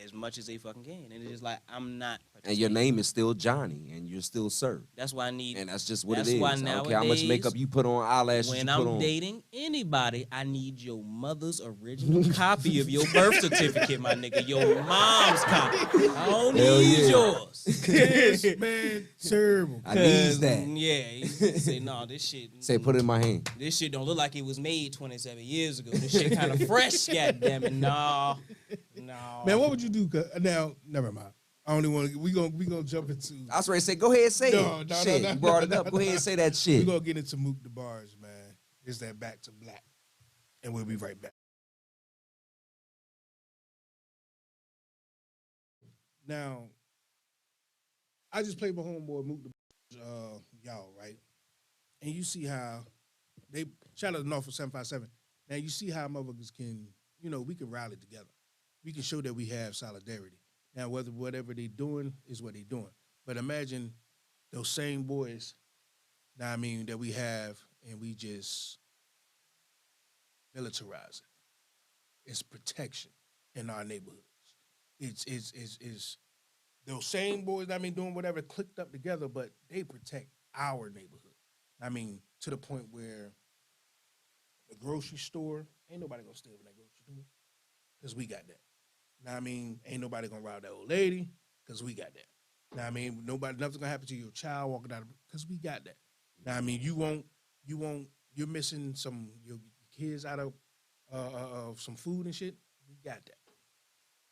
as much as they fucking can, and it's just like I'm not. And your participating. name is still Johnny, and you're still Sir, That's why I need. and that's just what That's it is. why I don't care how much nowadays, makeup you put on, eyelashes when you put I'm on. dating anybody, I need your mother's original copy of your birth certificate, my nigga. Your mom's copy. I don't Hell need yeah. yours. Yes, man, terrible. I needs that. Yeah, he say no. This shit. Say, put it in my hand. This shit don't look like it was made 27 years ago. This shit kind of fresh, goddamn it. No. Man, what would you do? Now, never mind. I only want to. We gonna jump into. I was ready to say, go ahead and say No, it. no, Shit, no, you no, brought no, it up. no, Go ahead and say that shit. We gonna get into Mook the bars, man. It's that Back to Black, and we'll be right back. Now, I just played my homeboy Mook the bars, y'all, right? And you see how they shout out to North for 757. Now you see how motherfuckers can, we can rally together. We can show that we have solidarity. Now, whatever they doing is what they doing. But imagine those same boys, now I mean, that we have, and we just militarize it. It's protection in our neighborhoods. It's those same boys, I mean, doing whatever, clicked up together, but they protect our neighborhood. I mean, to the point where the grocery store, ain't nobody gonna steal in that grocery store, because we got that. Now, I mean, ain't nobody gonna rob that old lady, because we got that. Now, I mean, nothing's gonna happen to your child walking out, because we got that. Now, I mean, you're missing your kids out of some food and shit. We got that.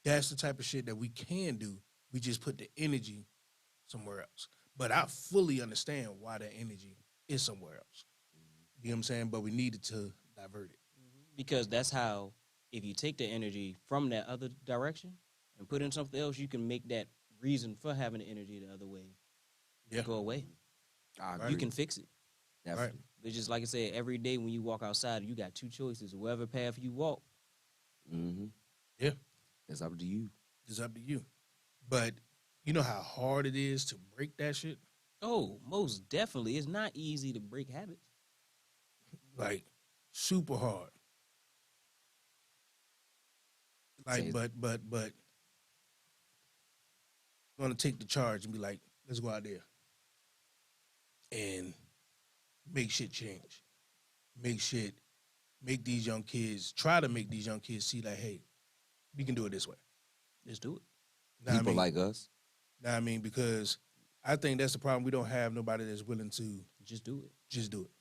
That's the type of shit that we can do. We just put the energy somewhere else. But I fully understand why that energy is somewhere else. You know what I'm saying? But we needed to divert it. Because that's how, if you take the energy from that other direction and put in something else, you can make that reason for having the energy the other way go away. I Right. agree. You can fix it. Definitely. It's just like I said, every day when you walk outside, you got two choices. Whatever path you walk, Mm-hmm. Yeah. It's up to you. It's up to you. But you know how hard it is to break that shit? oh, most definitely. It's not easy to break habits. Like, super hard. Like, Say- but I'm gonna take the charge and be like, let's go out there and make shit change. Make these young kids, try to make these young kids see like, hey, we can do it this way. Just do it. Know what I People mean? like us. Know what I mean? Because I think that's the problem. We don't have nobody that's willing to Just do it. just do it.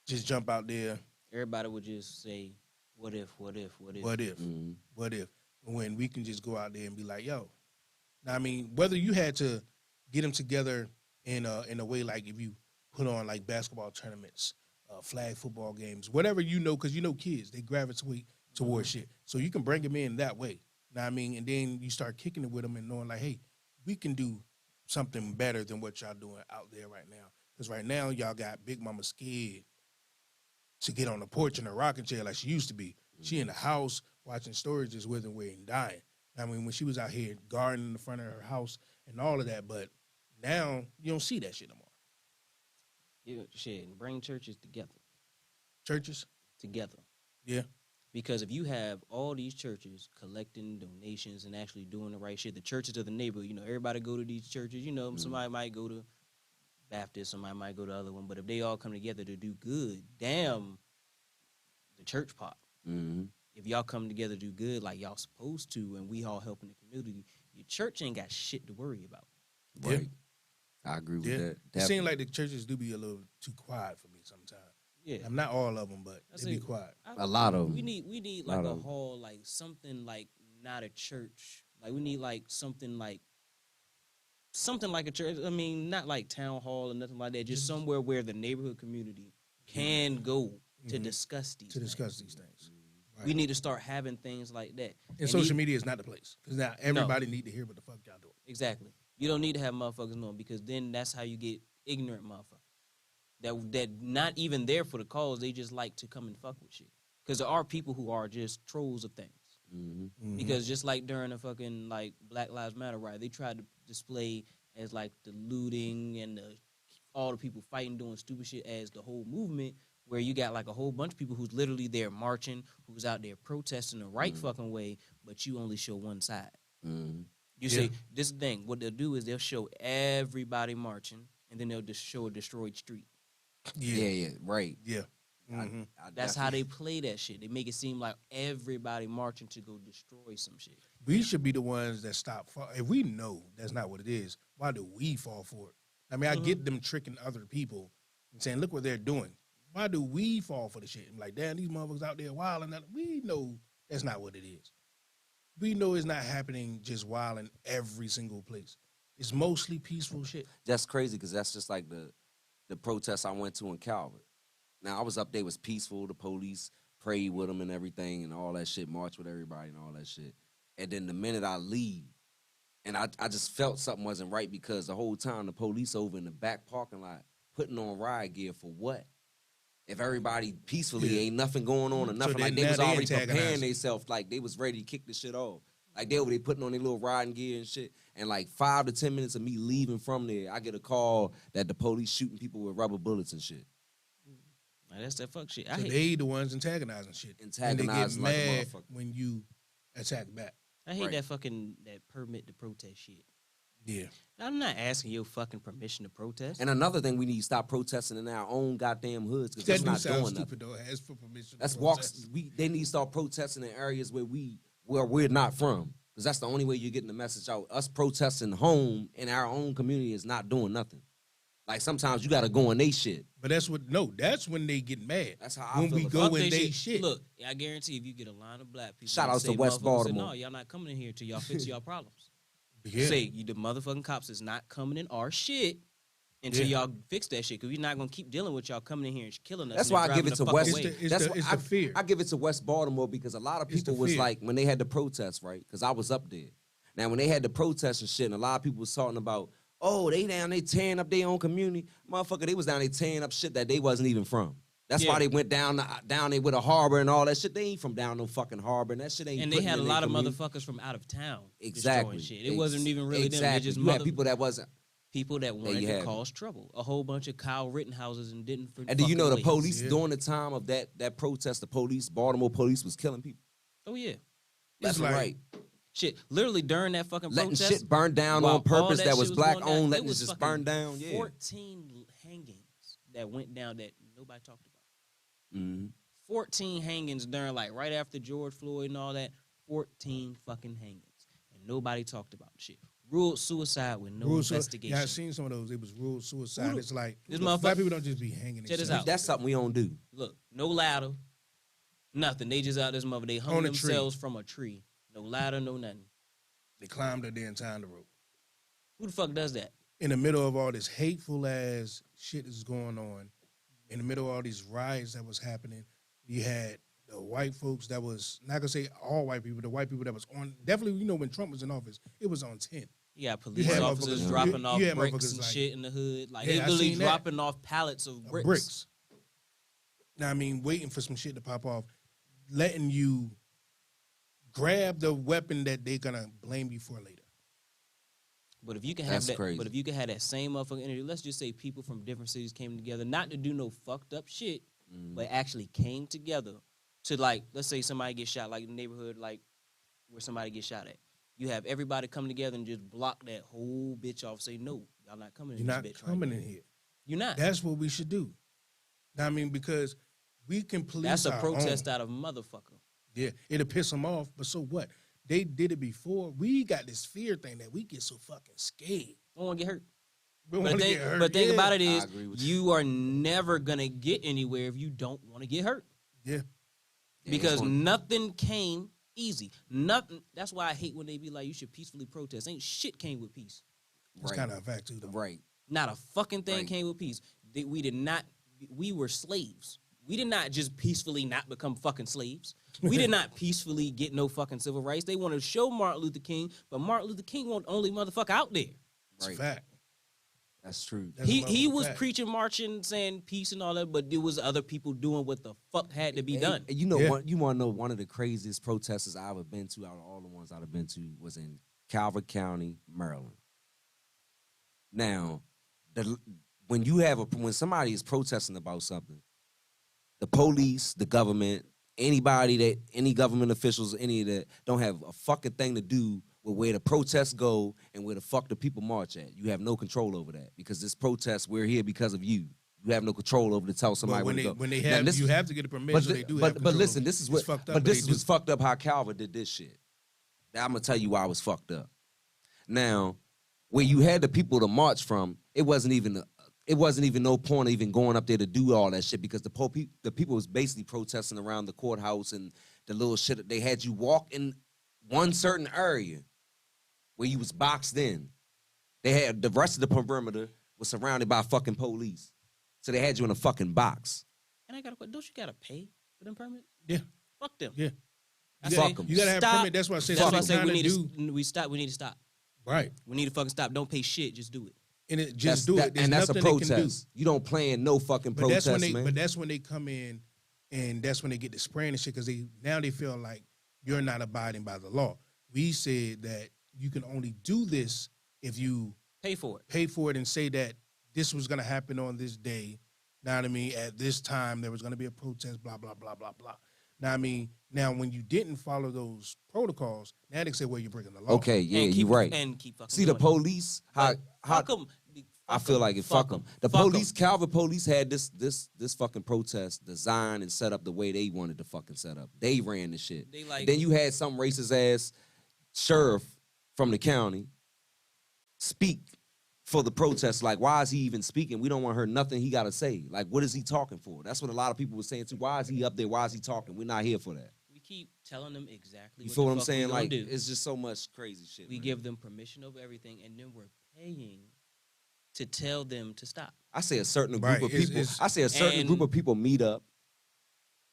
Just jump out there. Everybody would just say, what if, what if, what if? What if? Mhm. What if? When we can just go out there and be like, yo. Now, I mean, whether you had to get them together in a way like if you put on like basketball tournaments, flag football games, whatever because kids, they gravitate towards shit. So you can bring them in that way. Now, I mean, and then you start kicking it with them and knowing like, hey, we can do something better than what y'all doing out there right now. Because right now, y'all got Big Mama scared to get on the porch in a rocking chair like she used to be. She in the house watching stories just withering away and dying. I mean, when she was out here gardening in the front of her house and all of that, but Now you don't see that shit no more. Yeah, shit, and bring churches together. Churches, yeah. Because if you have all these churches collecting donations and actually doing the right shit, the churches of the neighborhood, everybody go to these churches. Somebody might go to Baptist, somebody might go to the other one. But if they all come together to do good, damn the church part. Mm-hmm. If y'all come together to do good like y'all supposed to, and we all helping the community, your church ain't got shit to worry about. Yeah. Right. I agree with Yeah. that. It seems like the churches do be a little too quiet for me sometimes. Yeah. I'm not all of them, but I they say- be quiet. A lot of 'em. We need like Lot a of 'em. hall, like something like not a church. Like we need like something like a church. I mean, not like town hall or nothing like that. Just somewhere where the neighborhood community can go to Mhm. discuss these. To discuss things. these things. We Right. need to start having things like that. And And social even- media is not the place because now everybody need to hear what the fuck y'all doing. Exactly. You don't need to have motherfuckers know because then that's how you get ignorant motherfuckers. That not even there for the cause. They just like to come and fuck with shit. Because there are people who are just trolls of things. Mm-hmm. Mhm. Because just like during the fucking like Black Lives Matter riot, they tried to display as like the looting and all the people fighting doing stupid shit as the whole movement, where you got like a whole bunch of people who's literally there marching, who's out there protesting the right fucking way, but you only show one side. Mm-hmm. You Yeah. say this thing. What they'll do is they'll show everybody marching, and then they'll just show a destroyed street. Yeah, right. Yeah. Mhm. That's how they play that shit. They make it seem like everybody marching to go destroy some shit. We should be the ones that stop. If we know that's not what it is, why do we fall for it? I mean, I get them tricking other people and saying, look what they're doing. Why do we fall for the shit? I'm like, damn, these motherfuckers out there wilding. We know that's not what it is. We know it's not happening just wild in every single place. It's mostly peaceful shit. That's crazy because that's just like the protest I went to in Calvert. Now I was up there, it was peaceful. The police prayed with them and everything and all that shit, marched with everybody and all that shit. And then the minute I leave, and I just felt something wasn't right because the whole time the police over in the back parking lot putting on riot gear for what? If everybody peacefully Yeah. ain't nothing going on or So nothing, they- like they now was they already preparing antagonizing. themselves, like they was ready to kick the shit off. Like they over there putting on their little riding gear and shit. And like 5 to 10 minutes of me leaving from there, I get a call that the police shooting people with rubber bullets and shit. Like, that's that fuck shit. I So hate, they the ones antagonizing shit. Antagonizing and they like a get mad motherfucker. when you attack back. I hate right. that fucking that permit to protest shit. Yeah. I'm not asking your fucking permission to protest. And another thing, we need to stop protesting in our own goddamn hoods because That that's do not sound doing nothing. stupid though. Ask for permission. to That's protest. They need to start protesting in areas where we're not from. Because that's the only way you're getting the message out. Us protesting home in our own community is not doing nothing. Like sometimes you gotta go in they shit. But that's when they get mad. That's how I when feel we about go Fuck in they they shit. Look, I guarantee if you get a line of black people, Shout that outs to say West motherfuckers say, Baltimore. no, y'all not coming in here till y'all fix y'all problems. Yeah. Say you the motherfucking cops is not coming in our shit until Yeah. y'all fix that shit. Cause we're not gonna keep dealing with y'all coming in here and killing us. That's and why I driving give it the to fuck West. away. It's the fear. I give it to West Baltimore because a lot of It's the people was fear. like when they had the protests, right? Because I was up there. Now when they had the protests and shit, and a lot of people was talking about, oh, they down there tearing up their own community, motherfucker. They was down there tearing up shit that they wasn't even from. That's Yeah. why they went down there with a harbor and all that shit. They ain't from down no fucking harbor, and that shit ain't. And they putting had a in lot their of community. motherfuckers from out of town Exactly. destroying shit. It wasn't even really them. They exactly. just You had people that wasn't. people that wanted you to have it. cause trouble. A whole bunch of Kyle Rittenhouses and didn't. And do you know the fucking police Yeah. during the time of that protest? The Baltimore police was killing people. Oh yeah, That's like- right. shit. Literally during that fucking Letting protest, shit burn down while on purpose all that shit was black going down, owned, it letting it was just fucking burn down. Yeah. 14 hangings that went down that nobody talked about. Mhm. 14 hangings during like right after George Floyd and all that. 14 fucking hangings, and nobody talked about shit. Ruled suicide with no Rule sui- investigation. Yeah, I seen some of those. It was rule suicide. Who the- It's like This black motherfucker- people don't just be hanging. Check this themselves. out. That's something we don't do. Look, no ladder, nothing. They just out this mother. They hung On a tree. themselves from a tree. No ladder, no nothing. They climbed up there and tied the rope. Who the fuck does that? In the middle of all this hateful ass shit is going on, in the middle of all these riots that was happening, you had the white folks that was not gonna say all white people, the white people that was on definitely, when Trump was in office, it was on 10. You got police had officers motherfuckers- dropping you off had bricks motherfuckers and like- shit in the hood. Like Yeah, they I literally seen that. dropping off pallets of bricks. Bricks. Now I mean, waiting for some shit to pop off, letting you grab the weapon that they're gonna blame you for later. But if you can That's have that, crazy. but if you can have that same motherfucking energy, let's just say people from different cities came together, not to do no fucked up shit, but actually came together to, like, let's say somebody gets shot, like the neighborhood, like where somebody gets shot at. You have everybody come together and just block that whole bitch off. Say no, y'all not coming. You're in not this bitch coming right in now. here. You're not. That's what we should do. I mean, because we can police That's a our protest own. out of motherfucker. Yeah, it'll piss them off, but so what? They did it before. We got this fear thing that we get so fucking scared. Don't want to get hurt. We But want to think, get hurt. but think yeah. about it I is agree with you are never gonna get anywhere if you don't want to get hurt. Yeah, Yeah, Because it's gonna- nothing came easy. Nothing. That's why I hate when they be like, you should peacefully protest. Ain't shit came with peace. it's right, kind of a fact too, though. right. Not a fucking thing Right. came with peace. We did not. We were slaves. We did not just peacefully not become fucking slaves. We did not peacefully get no fucking civil rights. They want to show Martin Luther King, but Martin Luther King wasn't the only motherfucker out there. It's a Right. fact. That's true. That's a He motherfucking was fact. preaching, marching, saying peace and all that, but there was other people doing what the fuck had to be done. And you know, Yeah. you want to know one of the craziest protesters I've ever been to out of all the ones I've been to was in Calvert County, Maryland. Now, when somebody is protesting about something, the police, the government, any government officials, any of that, don't have a fucking thing to do with where the protests go and where the fuck the people march at. You have no control over that because this protest, we're here because of you. You have no control over to tell somebody But where when to they go. when they Now, have this- you have to get a permission. So they do have but control. listen, this is It's what fucked up, but this they is do. what's fucked up how Calvert did this shit. Now I'm gonna tell you why it was fucked up. Now, where you had the people to march from, it wasn't even no point of even going up there to do all that shit because the people was basically protesting around the courthouse and the little shit that they had you walk in one certain area where you was boxed in. They had the rest of the perimeter was surrounded by fucking police. So they had you in a fucking box. And I got a question. Don't you gotta pay for them permits? Yeah, Fuck them. yeah. I You say, Fuck 'em. You gotta have stop. permit. That's why I say That's why I what say I'm we trying need to do. to stop. We need to stop. Right, We need to fucking stop. Don't pay shit. Just do it. and it just do it. There's and that's a nothing they can do. protest. You don't plan no fucking But that's protest, when they. man. But that's when they come in, and that's when they get the spraying and shit because they feel like you're not abiding by the law. We said that you can only do this if you Pay for it. pay for it and say that this was going to happen on this day. Know what I mean? At this time, there was going to be a protest. Blah blah blah blah blah. Now I mean, now when you didn't follow those protocols, now they say, well, you're breaking the law. Okay, yeah, And keep, you're right. And keep fucking See the doing it. police, how Fuck them. I feel like it. Fuck them. The police, Calvert police, had this fucking protest designed and set up the way they wanted to fucking set up. They ran the shit. They like- then you had some racist ass sheriff from the county speak for the protest. Like, why is he even speaking? We don't want to hear nothing he got to say. Like, what is he talking for? That's what a lot of people were saying too. Why is he up there? Why is he talking? We're not here for that. We keep telling them exactly. You what feel the what I'm fuck saying? we gonna Like, do. it's just so much crazy shit. We man. give them permission over everything, and then we're paying to tell them to stop. I say a certain group Right, of it's- people. it's- I say a certain and- group of people meet up,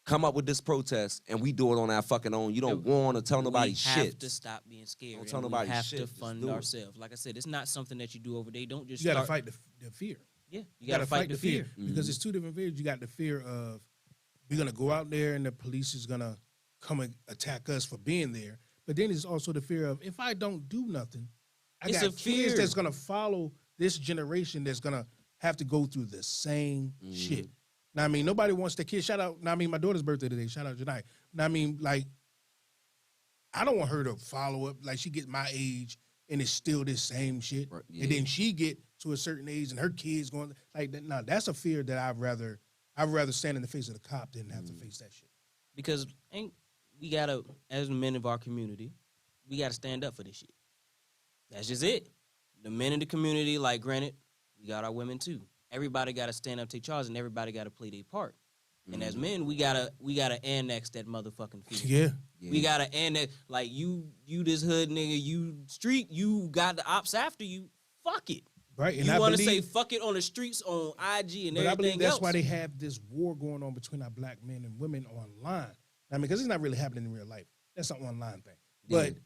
come up with this protest, and we do it on our fucking own. You don't want to tell nobody we have shit. to stop being scared. Don't and tell we nobody have shit, to just fund do it. ourselves. Like I said, it's not something that you do over. They don't just. You got to start- fight the fear. Yeah, You got to fight the fear Mm-hmm. because it's two different fears. You got the fear of we're gonna go out there and the police is gonna come and attack us for being there. But then it's also the fear of if I don't do nothing, I It's got a kids fear. that's gonna follow this generation that's gonna have to go through the same shit. Now I mean, nobody wants the kid. Shout out. Now I mean, my daughter's birthday today. Shout out Janai. Now I mean, like, I don't want her to follow up. Like she get my age and it's still this same shit, Right, yeah. and then she get to a certain age and her kids going like that. Now that's a fear that I'd rather stand in the face of the cop than have to face that shit. because we gotta, as men of our community, we gotta stand up for this shit. That's just it. The men in the community, like, granted, we got our women too. Everybody gotta stand up, take charge, and everybody gotta play their part. And as men, we gotta annex that motherfucking fear. Yeah. Yeah. We gotta annex, like, you this hood nigga, you street, you got the ops after you. Fuck it. Right. And You I want to say believe, fuck it on the streets, on IG and but I everything believe that's else. why they have this war going on between our black men and women online. I mean, because it's not really happening in real life. That's an online thing. But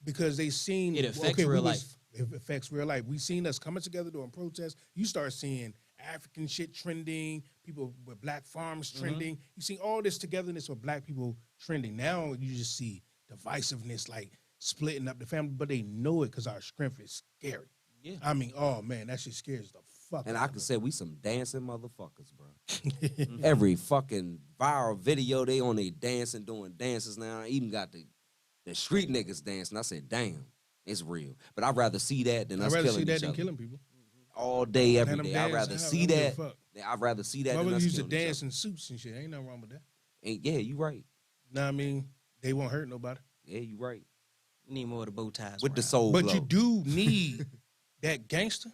because they seen It affects we real was- It affects real life. We seen us coming together doing protests. You start seeing African shit trending, people with black farms trending. You see all this togetherness with black people trending. Now you just see divisiveness, like splitting up the family, but they know it because our strength is scary. Yeah. I mean, oh man, that shit scares the fuck. And out I of can me. say we some dancing motherfuckers, bro. Mm-hmm. Every fucking viral video, they on they dancing, doing dances now. I even got the street niggas dancing. I said, damn, it's real. But I'd rather see that than I'd us rather killing see that each than other. killing people. All day, every Let 'em day. I'd dance. rather I see don't give a that. fuck. I'd rather see that than Motherfuckers us used to killing each dance other. in suits and shit. Ain't nothing wrong with that. And yeah, you right. Know what I mean? They won't hurt nobody. Yeah, you right. We need more of the bow ties. With the around. soul But glow. you do need that gangster.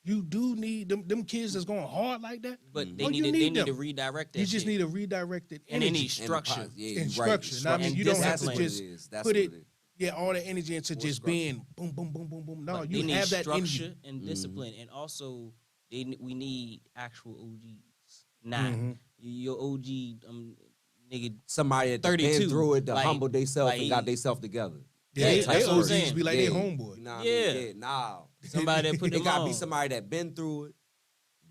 You do need them kids that's going hard like that. But they Oh, need you to, they need need to them. redirect that. You just shit. need a redirected and they energy. need And the structure. pos- Yeah, And you right. structure. Know what I mean? And You don't have to discipline. just That's put what it. is. Yeah, all the energy into More just structure. being boom, boom, boom, boom, boom. No, But you they need have that structure energy. and Mhm. discipline, and also we need actual OGs, not Mhm. your OG nigga. Somebody that 32, been through it to like- humble themselves and like- got themselves together. Yeah, Yeah, they that's what I'm OGs saying. be like yeah. they homeboy. You know what I Yeah. mean? Yeah, nah. Somebody that put It them gotta on. be somebody that been through it,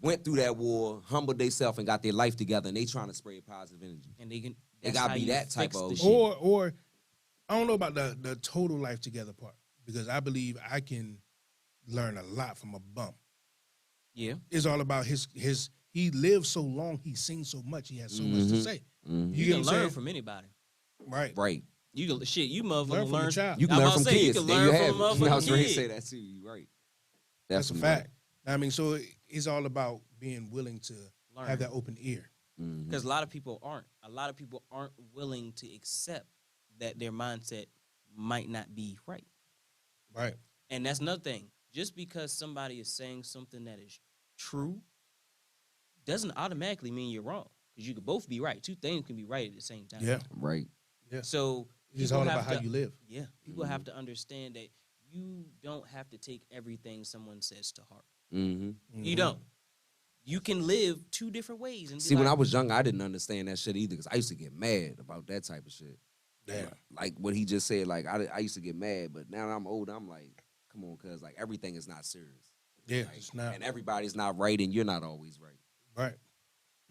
went through that war, humbled themselves, and got their life together, and they trying to spread positive energy. And they can. It That's gotta how be you that type fix of the OG. shit. Or I don't know about the total life together part because I believe I can learn a lot from a bum. Yeah, It's all about his. He lived so long, he's seen so much, he has so much to Mhm. say. Mhm. you get can what I'm learn saying? from anybody. Right. Right. You can you Learn motherfucker from learn. a child. You can I'm learn about from to say, you kids. can There learn you from have a it. I motherfucking was ready to kid. say that too. You right. That's a Definitely fact. I mean, so it's all about being willing to Learn. have that open ear. Right. Mhm. Because a lot of people aren't. A lot of people aren't willing to accept that their mindset might not be right. Right. And that's another thing. Just because somebody is saying something that is true doesn't automatically mean you're wrong. Because you could both be right. Two things can be right at the same time. Yeah. Right. Yeah. So It's just people all have about how to- you live. Yeah. People have to understand that you don't have to take everything someone says to heart. Mm-hmm. You Mhm. don't. You can live two different ways. And be See, when I like, was young, I didn't understand that shit either because I used to get mad about that type of shit. Damn. Like what he just said, like I used to get mad, but now that I'm older, I'm like, come on, cuz like everything is not serious. Yeah, Like, it's not. and everybody's not right, and you're not always right. Right.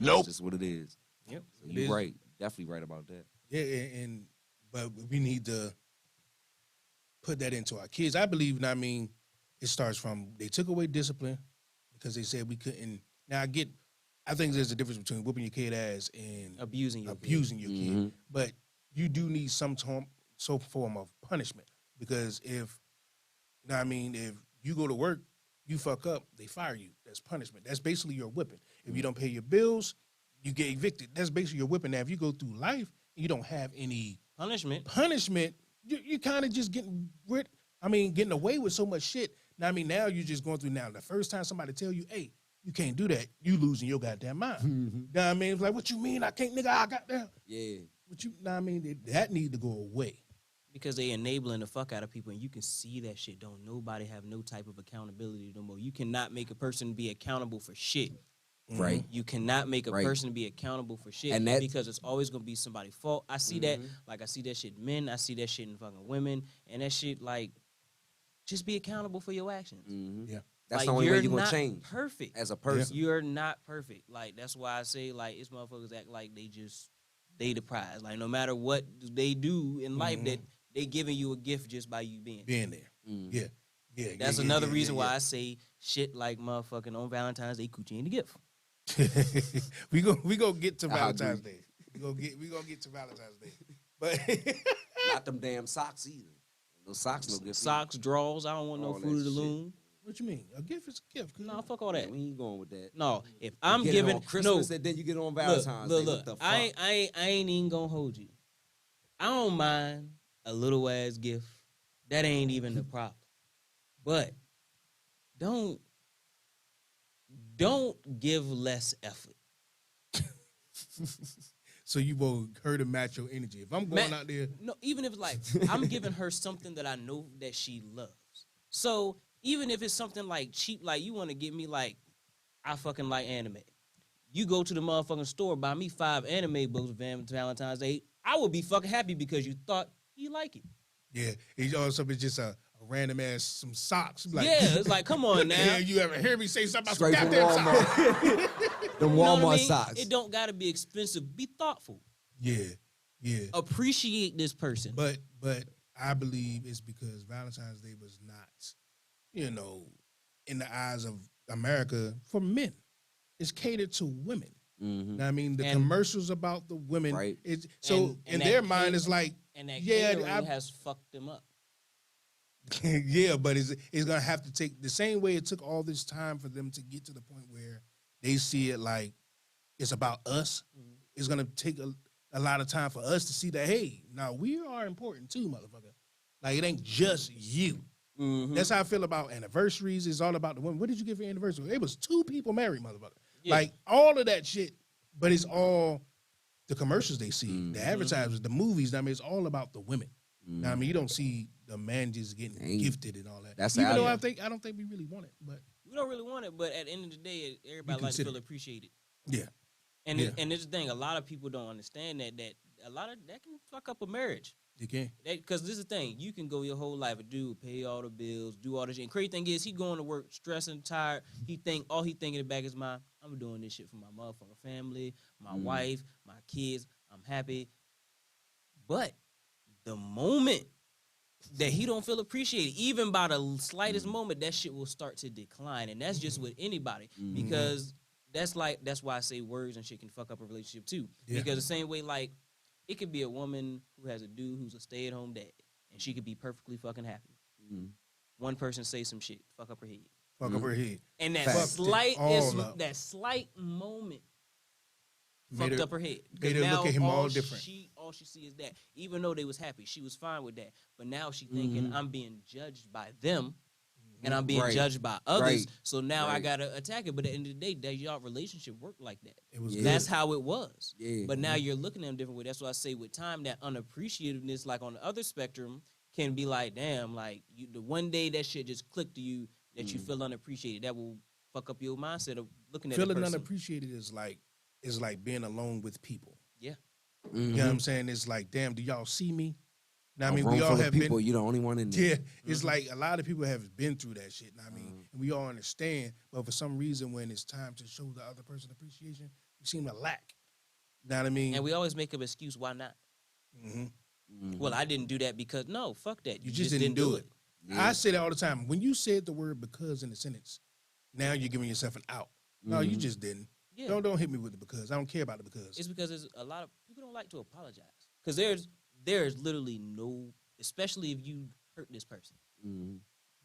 That's just what it is. Yep. So It you're is. right. Definitely right about that. Yeah, but we need to put that into our kids. I believe, and I mean, it starts from they took away discipline because they said we couldn't. Now I think there's a difference between whooping your kid ass and abusing your abusing your kid. Mhm. But you do need some form of punishment because if you know what I mean, if you go to work, you fuck up, they fire you. That's punishment. That's basically your whipping. If you don't pay your bills, you get evicted. That's basically your whipping. Now, if you go through life and you don't have any punishment. punishment, you kind of just getting getting away with so much shit. Now, I mean, now you're just going through now. The first time somebody tell you, hey, you can't do that, you losing your goddamn mind. Mm-hmm. You know what I mean? It's like, what you mean I can't, nigga, I got that. Yeah. What you know what I mean? That need to go away. Because they enabling the fuck out of people, and you can see that shit. Don't nobody have no type of accountability no more. You cannot make a person be accountable for shit. Right. You cannot make a Right. person be accountable for shit, And that- because it's always gonna be somebody's fault. I see that, like I see that shit in men. I see that shit in fucking women, and that shit like, just be accountable for your actions. Mhm. Yeah. That's Like, the only way you're you're gonna not change Perfect. as a person. You're not perfect. Like that's why I say like it's motherfuckers act like they the prize. Like no matter what they do in life, Mhm. that they giving you a gift just by you being. Being there. Mhm. Yeah. Yeah. That's yeah, another yeah, reason yeah, why I say shit like motherfucking on Valentine's Day, coochie ain't a gift. we go get to I Valentine's agree. Day. We gonna get to Valentine's Day. But Not them damn socks either. Those socks no good. Socks, drawers. I don't want no All that fruit of the shit. loom. what you mean? A gift is a gift. No, fuck all Yeah, that. we ain't going with that. No, if I'm Get it giving on Christmas no, and then you get on look, Valentine's look, Day. look. What the fuck? I ain't even gonna hold you. I don't mind a little ass gift. That ain't even the problem. But don't give less effort. So you will her to match your energy. If I'm going out there, No, even if like I'm giving her something that I know that she loves. So even if it's something like cheap, like you want to get me like I fucking like anime. You go to the motherfucking store, buy me 5 anime books for Valentine's Day. I would be fucking happy because you thought you like it. yeah, it's also it's just a random ass some socks. Like, Yeah, it's like, come on now. Yeah, you ever hear me say something about some Straight from goddamn socks? Walmart. Them You know what Walmart I mean? socks. It don't gotta be expensive. Be thoughtful. Yeah, yeah. Appreciate this person. But I believe it's because Valentine's Day was not, in the eyes of America for men. It's catered to women. Mhm. Now, I mean, the And- commercials about the women. Right. It's, so And in that their mind, hate- it's like, And that yeah, catering has fucked them up. yeah, but it's gonna have to take the same way it took all this time for them to get to the point where they see it like it's about us. Mhm. It's gonna take a lot of time for us to see that, hey, now we are important too, motherfucker. Like it ain't just you. Mm-hmm. That's how I feel about anniversaries. It's all about the women. What did you get for your anniversary? It was 2 people married, motherfucker. Yeah. Like all of that shit, but it's all the commercials they see, Mhm. the advertisements, the movies. I mean, it's all about the women. Mhm. Now, I mean, you don't see the man just getting Ain't- gifted and all that. that's Even how- though I don't think we really want it, but We don't really want it, but at the end of the day, everybody likes to consider feel it. appreciated. yeah, And Yeah. and this is the thing, a lot of people don't understand that a lot of that can fuck up a marriage. you can. Because this is the thing, you can go your whole life, a dude pay all the bills, do all this shit. And crazy thing is, he going to work stressing, tired. All he thinking in the back of his mind, I'm doing this shit for my motherfucking family, my wife, my kids. I'm happy. But the moment that he don't feel appreciated, even by the slightest moment, that shit will start to decline. And that's just with anybody. Mhm. Because that's why I say words and shit can fuck up a relationship too. Yeah. Because the same way, like, it could be a woman who has a dude who's a stay-at-home dad, and she could be perfectly fucking happy. Mhm. One person say some shit, fuck up her head, Fuck up her head. and that Fucked it slight all up. that slight moment Made fucked her- up her head. made her Now look at him all different. All she see is that. Even though they was happy, she was fine with that. But now she thinking, Mhm. I'm being judged by them. And I'm being Right. judged by others, Right. so now I Right. gotta attack it. But at the end of the day, that y'all relationship worked like that. It was Yeah. good. That's how it was. Yeah. But now you're looking at them different way. That's why I say with time, that unappreciativeness, like on the other spectrum, can be like, damn, like the one day that shit just clicked to you that you feel unappreciated. That will fuck up your mindset of looking at the Feeling person. unappreciated is like being alone with people. Yeah. You know what I'm saying? It's like, damn, do y'all see me? Now, I A mean, room we all full of have people, been. you're the only one in there. Yeah, it's like a lot of people have been through that shit. Now, I mean, and we all understand, but for some reason, when it's time to show the other person appreciation, we seem to lack. Know what I mean? And we always make an excuse, why not? Mhm. Mhm. Well, I didn't do that because no, fuck that. You just didn't do it. Yeah. I say that all the time. When you said the word because in the sentence, now you're giving yourself an out. No, you Mhm. just didn't. Yeah. Don't hit me with the because. I don't care about the because. It's because there's a lot of people don't like to apologize because there's literally no, especially if you hurt this person. Mhm.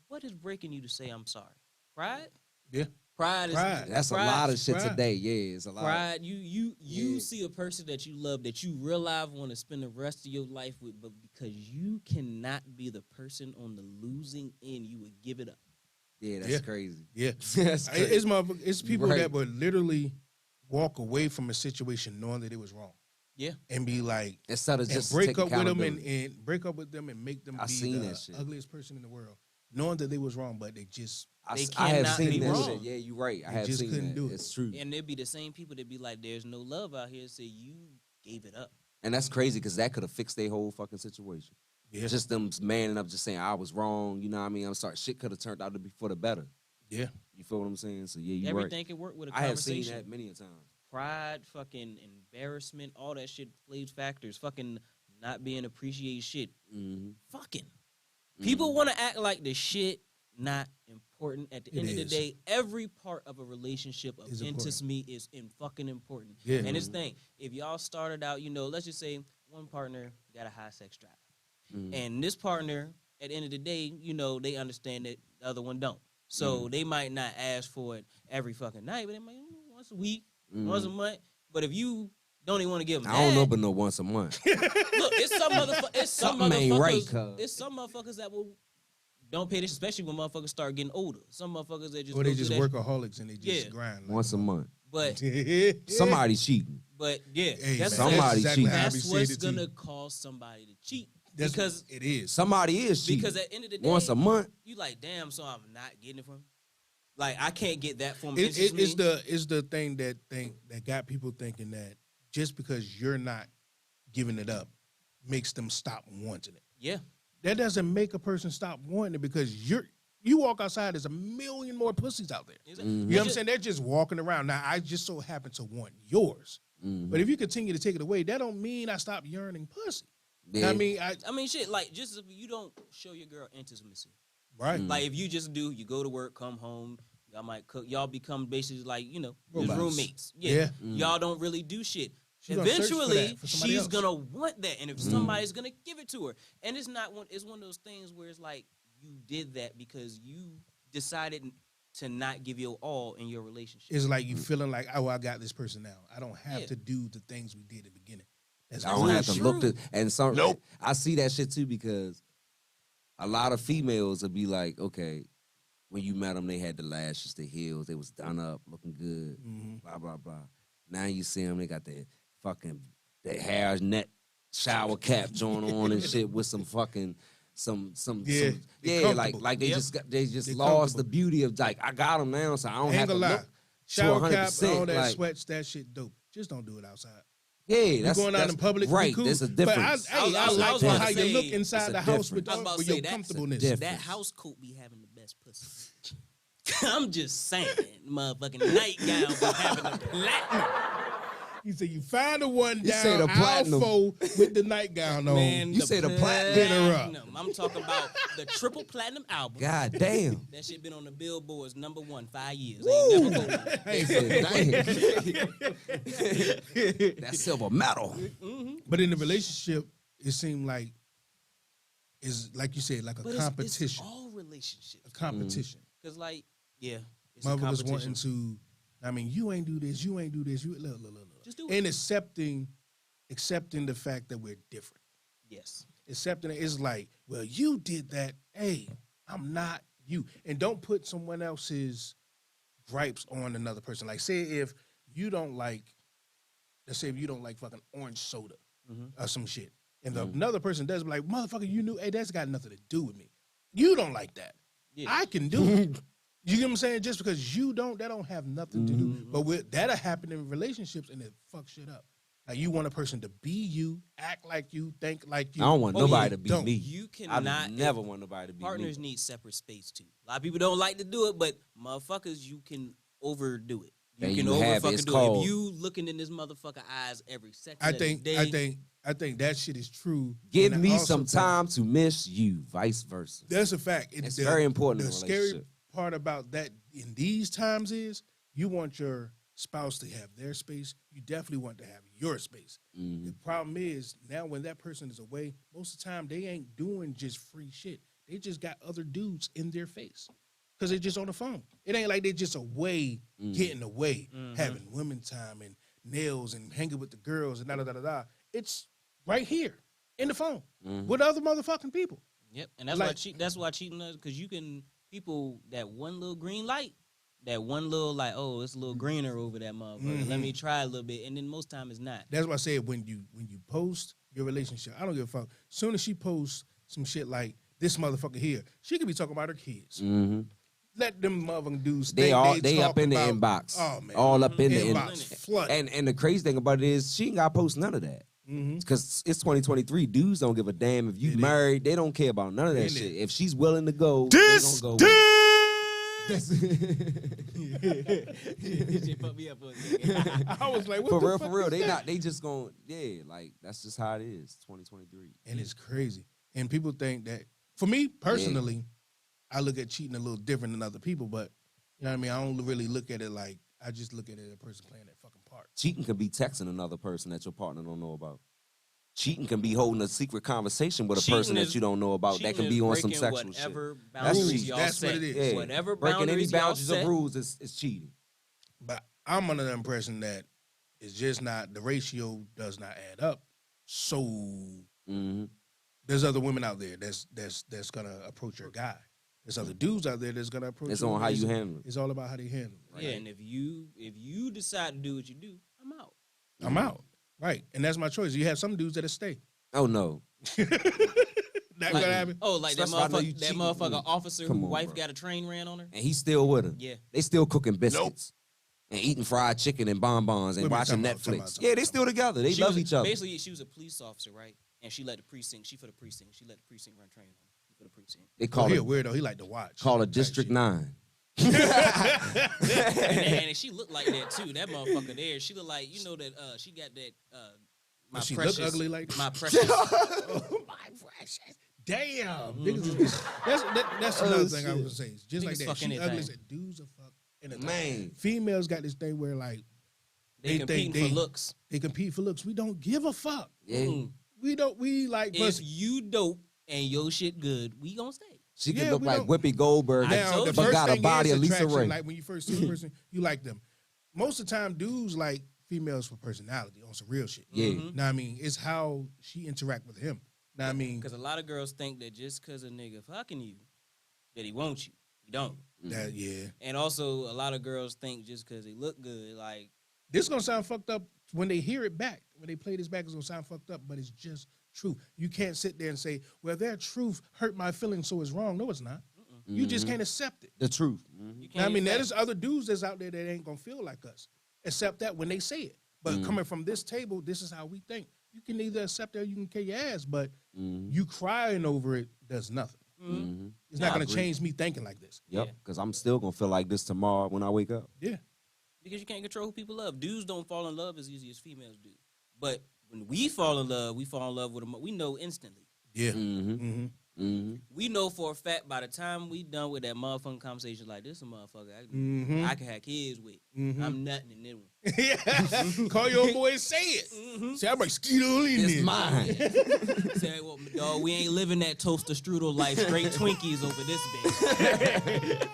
What is breaking you to say I'm sorry? Pride? Yeah. Pride is Pride. That's pride, a lot of shit Pride. today. Yeah, it's a lot. Pride. You Yeah. see a person that you love that you real life want to spend the rest of your life with, but because you cannot be the person on the losing end, you would give it up. Yeah, that's Yeah. crazy. Yeah. That's crazy. It's people Right. that would literally walk away from a situation knowing that it was wrong. Yeah. And be like, Instead of and just break take up with them accountability. and break up with them and make them I be seen the that shit. ugliest person in the world, knowing that they was wrong, but they just They I have cannot seen be that wrong. shit. Yeah, you're right. I They have just seen couldn't that. do it. It's true. And there'd be the same people that be like, "There's no love out here." Say you gave it up. And that's crazy because that could have fixed their whole fucking situation. yeah, Just them manning up, just saying I was wrong. You know what I mean? I'm sorry. Shit could have turned out to be for the better. yeah. You feel what I'm saying? So yeah, you're Everything right. can work with a I have seen conversation. that many a times. Pride, fucking embarrassment, all that shit plays factors. Fucking not being appreciated shit. Mm-hmm. Fucking. People want to act like the shit not important. At the It end of the is. day, every part of a relationship of Is important. intimacy is fucking important. Yeah. And this thing, if y'all started out, let's just say one partner got a high sex drive. Mhm. And this partner, at the end of the day, they understand that the other one don't. So they might not ask for it every fucking night, but they might once a week, once a month. But if you don't even want to give them I don't know, that, but no once a month. look, it's some Something ain't right, motherfuckers. cuz. It's some motherfuckers that will don't pay attention, especially when motherfuckers start getting older. Some motherfuckers that just Or they go just through that- workaholics and they just Yeah. grind like Once a month. But Somebody cheating. yeah, Hey, that's, man, Somebody that's cheating. how I that's be saying what's it to gonna you. cause somebody to cheat That's because what it is. Somebody is cheating. because at the end of the day, Once a month. you like, damn, so I'm not getting it from him. Like I can't get that from him. It's the thing that got people thinking that just because you're not giving it up makes them stop wanting it. yeah. That doesn't make a person stop wanting it because you walk outside, there's a million more pussies out there. Exactly. You know what I'm saying? They're just walking around. Now, I just so happen to want yours. Mhm. But if you continue to take it away, that don't mean I stop yearning pussy. Yeah. I mean, I mean, shit. Like, just if you don't show your girl intimacy, Right. Like if you just you go to work, come home, y'all might cook, y'all become basically like, just Robots. roommates. Yeah. Y'all don't really do shit. She's gonna search for Eventually, that for somebody she's else. gonna want that, and if somebody's gonna give it to her, and it's one of those things where it's like you did that because you decided to not give your all in your relationship. It's like you feeling like, oh, I got this person now. I don't have Yeah. to do the things we did at the beginning. That's I don't have to true. look to, and some. I see that shit too because a lot of females will be like, okay, when you met them, they had the lashes, the heels, they was done up, looking good, blah blah blah. Now you see them, they got the hair net shower cap joint on and shit with some fucking Yeah, they comfortable. like they Yep. they just They lost the comfortable. beauty of like I got them now, so I don't Ain't have to gonna lie. look. Shower cap, 100%, all that like- sweats, that shit dope. Just don't do it outside. Yeah, You that's going out that's in public, right? cool. There's a But difference. I I was like about how to you look say, inside it's the a house with, difference. I was about to with say, your that's a comfortableness. difference. That house coat be having the best pussy. I'm just saying, motherfucking nightgown be having the platinum. You say you find the one You say down the platinum. Alpha with the nightgown on. Man, You say the platinum. Hit her up. I'm talking about the triple platinum album. God damn. That shit been on the billboards #1 5 years. Ain't never go. They said, "Damn." That silver medal. But in the relationship, it seemed like it's like you said, like a But competition. It's all relationships. A competition. Cause like, yeah, it's a Motherfuckers competition. wanting to. I mean, you ain't do this. You ain't do this. You look. Just do it. And accepting the fact that we're different. Yes. Accepting it is like, well, you did that. Hey, I'm not you. And don't put someone else's gripes on another person. Like, say if you don't like, let's say if you don't like fucking orange soda or some shit, and another person does be like, motherfucker, you knew, hey, that's got nothing to do with me. You don't like that. Yeah. I can do it. You get what I'm saying? Just because you don't, that don't have nothing to do. But that'll happen in relationships and it fucks shit up. Like you want a person to be you, act like you, think like you. I don't want Oh, nobody yeah, to be don't. me. You I cannot. never want nobody to be Partners me. need separate space too. A lot of people don't like to do it, but motherfuckers, you can overdo it. You And can you have it. overfucking It's do it. called- If you looking in this motherfucker eyes every second I of the think day, I think that shit is true. Give And I me also some think time to miss you, vice versa. That's a fact. It's very important in The a scary relationship. part about that in these times is you want your spouse to have their space. You definitely want to have your space. Mhm. The problem is now when that person is away, most of the time they ain't doing just free shit. They just got other dudes in their face because they're just on the phone. It ain't like they just away, getting away, having women time and nails and hanging with the girls and da da da da da. It's right here in the phone with other motherfucking people. yep. And that's Like- why that's why cheating is because you can people that one little green light, that one little like, oh, it's a little greener over that motherfucker. Let me try a little bit, and then most time it's not. That's why I said when you post your relationship, I don't give a fuck. Soon as she posts some shit like this motherfucker here, she could be talking about her kids. Mhm. Let them motherfucking dudes. They talk up in the about- inbox. Oh man, All up in the inbox inbox. flood. And the crazy thing about it is she ain't got to post none of that. Because it's 2023. Dudes don't give a damn if you It is. married. They don't care about none of that It shit. is. If she's willing to go, This they gonna go. Shit fucked me up for a second. I was like, what For the real, fuck for real. is They that? not. They just going. Yeah, like that's just how it is. 2023. And it's crazy. And people think that, for me personally, I look at cheating a little different than other people, but you know what I mean? I don't really look at it like, I just look at it as a person playing that fucking part. Cheating can be texting another person that your partner don't know about. Cheating can be holding a secret conversation with a Cheating person that is- you don't know about. That Cheating can is be on some breaking sexual shit. whatever That's boundaries cheating. y'all That's set. what it is. Yeah. Whatever Breaking any boundaries y'all boundaries set. of rules is cheating. But I'm under the impression that it's just not, the ratio does not add up. So Mm-hmm. there's other women out there that's gonna approach your guy. There's other dudes out there that's gonna approach. It's your on how you woman. handle it. It's all about how they handle it. Yeah, and if you decide to do what you do, I'm out. I'm out. Right. And that's my choice. You have some dudes that'll stay. Oh no. That Like, gonna happen. oh, like that Especially if I know you motherfucker, that cheating. motherfucker officer Come whose on, wife bro. got a train ran on her. And he's still with her. Yeah. They still cooking biscuits and eating fried chicken and bonbons and Wait a minute, watching time out, time Netflix. out, time Yeah, out, they time still together. They She love was- each other. Basically, she was a police officer, right? And she let the precinct. She for the precinct. She let the precinct run train on her. For the precinct. They Oh, call he it a weirdo. He like to watch. call it type District shit. 9. and she looked like that too. That motherfucker there. She looked like that. She got that. My Does she precious. look ugly like that? My precious. Oh, my precious. damn. Niggas is, that's another thing I was gonna say. Just like Niggas that. fuck She anything. ugly as dudes are fuck anything. Man. Females got this thing where like They think competing for looks. They compete for looks. We don't give a fuck. Yeah. Mm. We like If pussy. you dope and your shit good, we gonna stay. She Yeah, could look we like don't- Whoopi Goldberg, Now, told the you. but first got a thing body is of Lisa attraction. Ray. Like when you first see a person, you like them. Most of the time, dudes like females for personality on some real shit. Yeah. Mhm. Now I mean, it's how she interact with him. Now I mean, Because a lot of girls think that just because a nigga fucking you, that he wants you. He don't. that yeah. And also, a lot of girls think just because they look good, like, This gonna sound fucked up when they hear it back. When they play this back, it's gonna sound fucked up, but it's just true. You can't sit there and say, "Well, their truth hurt my feelings, so it's wrong." No, it's not. You just can't accept it. The truth. you Now, I can't mean, get there's fat. other dudes that's out there that ain't gonna feel like us, except that when they say it. But coming from this table, this is how we think. You can either accept it or you can kill your ass, but you crying over it does nothing. Mhm. It's not I gonna agree. change me thinking like this. Yep, Yeah. because I'm still gonna feel like this tomorrow when I wake up. Yeah. Because you can't control who people love. Dudes don't fall in love as easy as females do. But when we fall in love with them. We know instantly. Yeah. Mm-hmm. Mm-hmm. Mm-hmm. We know for a fact by the time we done with that motherfucking conversation, like, this a motherfucker Mhm. I can have kids with. Mhm. I'm nothing in this one. yeah. Call your old boy and say it. Mhm. Say, I'm like Skeeto in It's there. mine. Say, well, dog, we ain't living that toaster strudel life. Straight Twinkies over this bitch.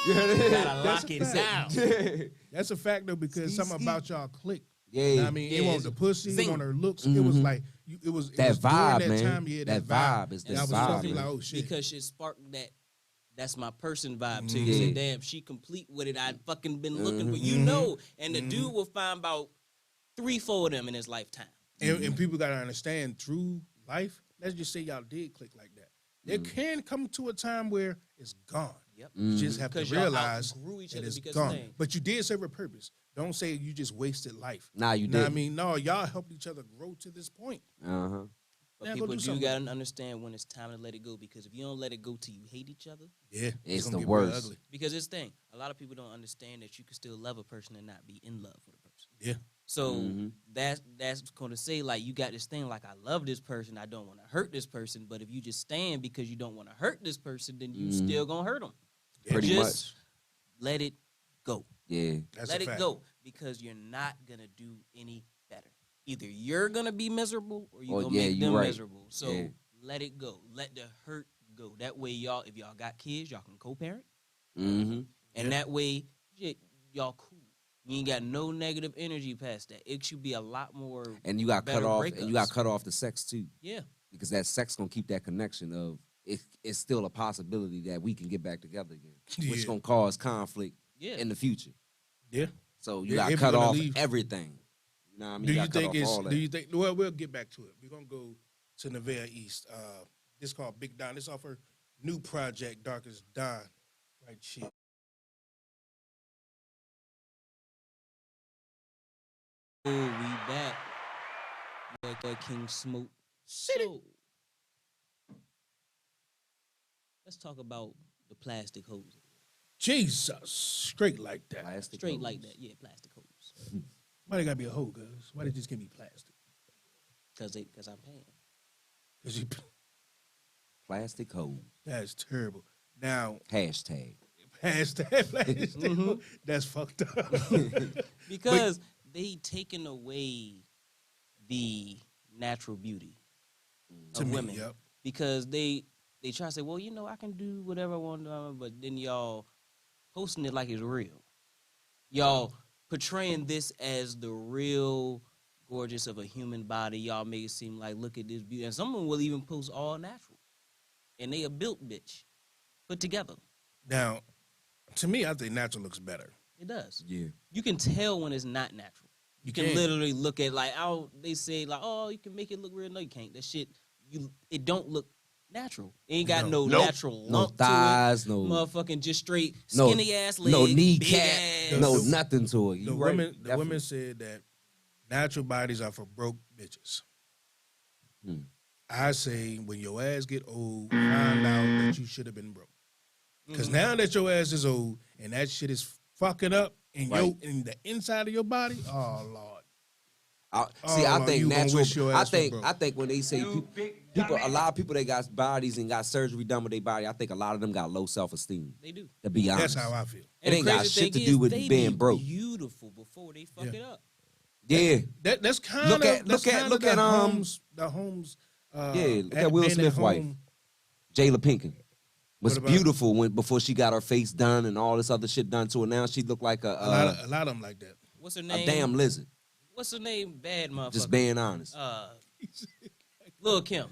Gotta lock it down. That's a fact though, because something about y'all click. Yeah. I mean, Yeah, it it's wasn't the pussy, it zing. wasn't her looks. It was like it was That it was during vibe, that man. time. Yeah, That vibe. vibe is And that I was vibe, fucking man. like, oh shit. Because it sparked that. That's my person vibe too. Yeah. You say, damn, she complete with it. I'd fucking been looking for, you know. And the dude will find about 3-4 of them in his lifetime. And people gotta understand through life. Let's just say y'all did click like that. There can come to a time where it's gone. Yep. You just have to Because y'all realize outgrew each that other it's because gone. thing. But you did serve a purpose. Don't say you just wasted life. Nah, you Know what I did. mean, no, y'all helped each other grow to this point. Uh-huh. But Yeah, go people do do something. gotta understand when it's time to let it go. Because if you don't let it go till you hate each other, Yeah, It's gonna the get real worst. ugly. because this thing, a lot of people don't understand that you can still love a person and not be in love with a person. Yeah. So Mhm. that's going to say, like, you got this thing like, I love this person, I don't want to hurt this person. But if you just stand because you don't want to hurt this person, then you still gonna hurt them. Pretty Just let it go. Yeah. That's Let a it fact. go, because you're not gonna do any better. Either you're gonna be miserable or you're Oh, gonna yeah, make you them right. miserable. So Yeah. let it go. Let the hurt go. That way, y'all, if y'all got kids, y'all can co-parent, Mm-hmm. and that way, shit, y'all cool. You ain't got no negative energy past that. It should be a lot more. And you got cut better off, and you got breakups. cut off the sex too, Yeah, because that sex gonna keep that connection of it's still a possibility that we can get back together again, which Yeah. gonna cause conflict yeah. in the future. Yeah. So you Yeah, got if cut you're gonna off leave- everything. You know what I mean? Do you got cut think off it's? all that. Do you think? Well, we'll get back to it. We're gonna go to Nevaeh East. This called Big Don. This off her new project, Darkest Dawn. Right shit. Oh, we back. Boy King Smoke. So, let's talk about the plastic hose. Jesus, straight like that. Plastic Straight hose. like that, yeah, plastic hose. Why they gotta be a hoe, guys? Why they just give me plastic? Cause I'm paying. Cause you, Plastic hole. that's terrible. Now, Hashtag. past that plastic, Mhm. that's fucked up. Because they taken away the natural beauty to of me, women. yep. Because they try to say, well, you know, I can do whatever I want, but then y'all posting it like it's real. Y'all portraying this as the real gorgeous of a human body. Y'all make it seem like, look at this beauty. And someone will even post all natural. And they a built bitch. Put together. Now, to me, I think natural looks better. It does. Yeah. You can tell when it's not natural. You can can. literally look at, like, oh, they say, like, oh, you can make it look real. No, you can't. That shit, it don't look natural. It ain't got no Nope. natural No lump thighs, to it. no Motherfucking just straight No- skinny ass legs. no big kneecap, ass. no The- nothing to it. You The right, women, the definitely. women said that natural bodies are for broke bitches. Hmm. I say when your ass get old, find out that you should have been broke. Because now that your ass is old and that shit is fucking up in Right. in the inside of your body, oh Lord. I Oh, think you gonna natural. wish your ass was broke. I think when they say A lot of people that got bodies and got surgery done with their body, I think a lot of them got low self-esteem. They do. To be honest, That's how I feel. It ain't got crazy shit to thing do is, with they being be broke. Beautiful before they fuck it up. Yeah, That's kind of look at Holmes. The Holmes. Look at Will Man Smith's at wife. Home. Jayla Pinkett was What about- beautiful before she got her face done and all this other shit done to her. Now she look like A lot of them like that. What's her name? a damn lizard. What's her name? Bad motherfucker. Just being honest. Lil' Kim.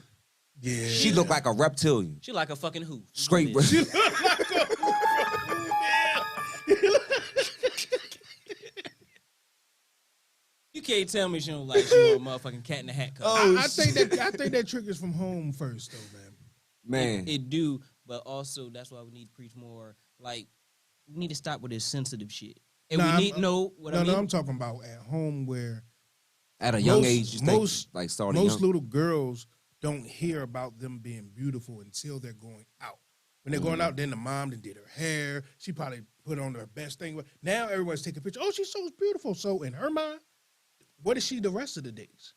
Yeah, She look like a reptilian. She like a fucking who? Straight. You can't tell me she don't like she want a motherfucking Cat in the Hat cover. Oh, I think that triggers from home first, though, man. Man, It do, but also that's why we need to preach more. Like, we need to stop with this sensitive shit. And Nah, we need what I mean. I'm talking about at home where at a young most- age, you most- think like starting most young. little girls don't hear about them being beautiful until they're going out. When they're going out, then the mom then did her hair. She probably put on her best thing. Now everyone's taking pictures. Oh, she's so beautiful. So in her mind, what is she the rest of the days?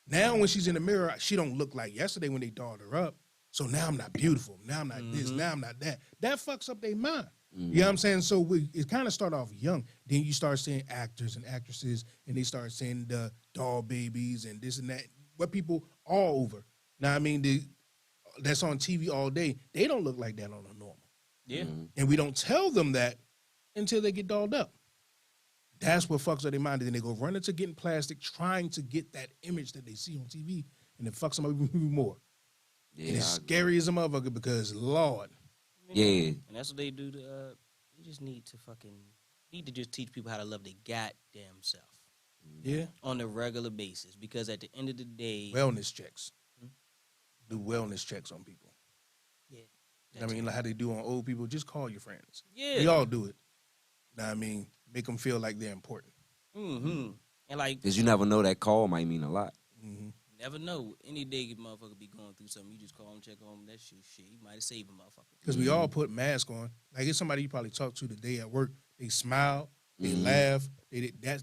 Now when she's in the mirror, she don't look like yesterday when they dolled her up. So now I'm not beautiful. Now I'm not this. Now I'm not that. That fucks up their mind. You know what I'm saying? So it kind of start off young. Then you start seeing actors and actresses, and they start seeing the doll babies and this and that. What people all over. Now, I mean, that's on TV all day. They don't look like that on a normal. Yeah. And we don't tell them that until they get dolled up. That's what fucks up their mind. And then they go run into getting plastic, trying to get that image that they see on TV, and it fucks them up even more. Yeah, And it's scary as a motherfucker because, Lord. yeah. And that's what they do to they just need to just teach people how to love their goddamn self Yeah. on a regular basis. Because at the end of the day, Wellness checks. Do wellness checks on people. yeah. I mean, like how they do on old people. Just call your friends. Yeah. We all do it. Know what I mean? Make them feel like they're important. Mm-hmm. And like, Because you never know, that call might mean a lot. Mm-hmm. never know. Any day a motherfucker be going through something, you just call him, check on him, that shit. You might have saved a motherfucker. Because we all put masks on. Like it's somebody you probably talked to today at work. They smile, they laugh.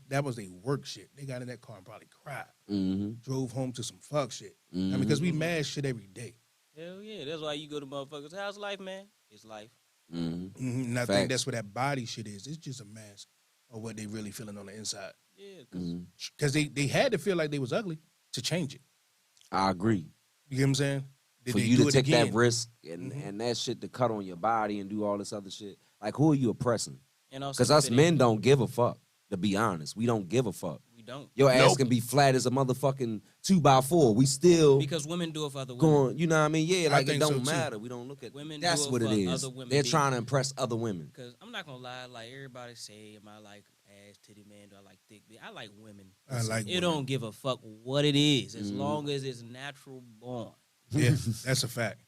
That was their work shit. They got in that car and probably cried. Mm-hmm. Drove home to some fuck shit. I mean, because we mask shit every day. Hell yeah. That's why you go to motherfuckers. How's life, man? It's life. Mm-hmm. And I Facts. think that's what that body shit is. It's just a mask of what they really feeling on the inside. Yeah. Because they had to feel like they was ugly to change it. I agree. You get what I'm saying? Did For they you do to it take again? that risk and that shit to cut on your body and do all this other shit, like who are you oppressing? And also Because us fit in. men don't give a fuck. To be honest, we don't give a fuck. We don't. Your ass Nope. can be flat as a motherfucking 2x4. We still Because women do it for other women. going. You know what I mean? Yeah, I like it think don't so, too. matter. We don't look at Women That's do it what it for is. other women. They're They- trying to impress other women. Because I'm not gonna lie, like everybody say, am I like ass titty man? Do I like thick? I like women. I like It women. don't give a fuck what it is, as long as it's natural born. Yeah, that's a fact.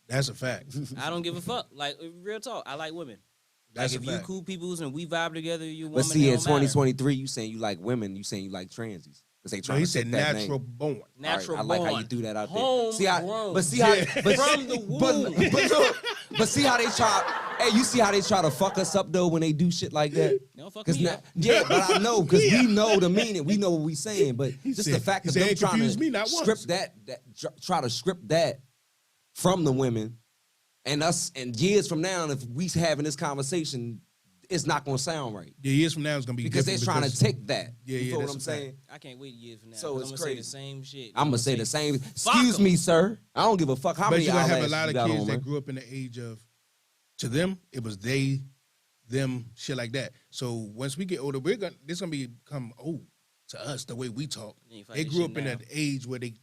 That's a fact. I don't give a fuck. Like real talk, I like women. That's like a if you fact. cool peoples and we vibe together, you woman. But see, it in don't matter. 2023, you saying you like women, you saying you like transies. Because they No, trying he to said take that natural name. born. Natural I like how born. you threw that out there. Homegrown. See how, but see how, Yeah. but, From the womb. but see how they try. Hey, you see how they try to fuck us up though when they do shit like that? They don't fuck 'Cause me now- up. yeah, but I know because we know the meaning. We know what we saying. But just the said- fact he of said, them "Ain't trying confused to me not script once." try to script that from the women, and us, and years from now, if we having this conversation, it's not gonna sound right Yeah, years from now it's gonna be because they're different trying to take that. Yeah, you yeah, feel what that's I'm a fact. saying? I can't wait years from now. So 'cause it's I'm gonna say the crazy. same shit. I'm gonna say the same. fuck Excuse 'em. me, sir. I don't give a fuck how But many you're gonna have a eyelashes lot you of got kids on, that man. grew up in the age of, to them, it was they, them, shit like that. So once we get older, this gonna become old to us the way we talk. Yeah, you find They this grew shit up in now. that age where they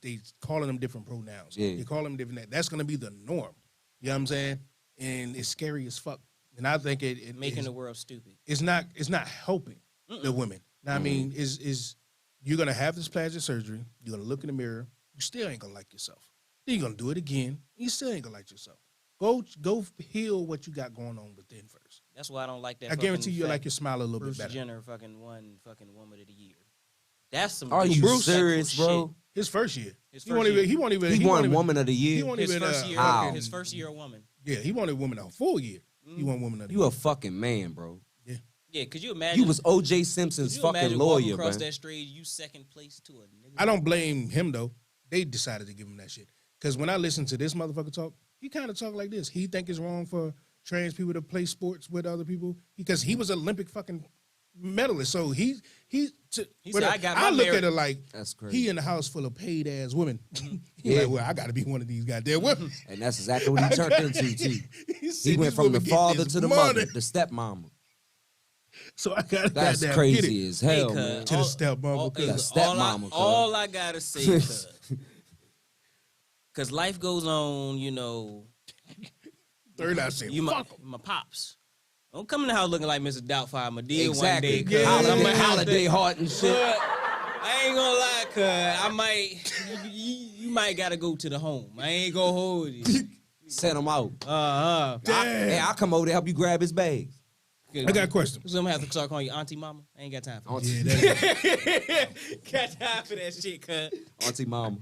calling them different pronouns. Yeah. They call them different. That's gonna be the norm. You know what I'm saying? And it's scary as fuck. And I think it Making is- the world stupid. it's not helping the women. Now, I mean, is you're gonna have this plastic surgery, you're gonna look in the mirror, you still ain't gonna like yourself. Then you're gonna do it again, you still ain't gonna like yourself. Go heal what you got going on within first. That's why I don't like that. I guarantee fucking you fat like your smile a little Bruce bit better. Jenner fucking won fucking woman of the year. That's some. Are you disrespectful serious, bro? shit. His first year. His He won't first even. year. He won't even. He won't won even- Woman of the He Year. won't His even. first year. how? His first year a woman. Yeah, he wanted woman a full year. He won woman of the You year. a fucking man, bro. Yeah, could you imagine? You was O.J. could Simpson's you fucking imagine walking lawyer, across man. that stage, you second place to a nigga. I don't blame him though. They decided to give him that shit. Because when I listen to this motherfucker talk, he kind of talk like this. He think it's wrong for trans people to play sports with other people because he was Olympic fucking medalist. So he said, I look merit. at it like That's crazy. he in a house full of paid ass women. He Yeah. like, well, I got to be one of these goddamn women. And that's exactly what he turned into too. He said, He went "This from the woman get father this to the money." mother, the stepmama. So I got That's get crazy it as hell, Hey, man. cuz, to the stepmama. hey, cuz. The stepmama, all I gotta say, because life goes on, you know. Third, I said, You fuck my pops. Don't come in the house looking like Mr. Doubtfire. My deal Exactly. one day. Yeah. Holiday heart and shit. But I ain't gonna lie, cuz I might. You might gotta go to the home. I ain't gonna hold you. Send him out. Damn. Hey, I'll come over to help you grab his bags. I got a question. So I'm gonna have to start calling you Auntie Mama. I ain't got time for that. Yeah, that, Got time for that shit, cuz. Auntie mama.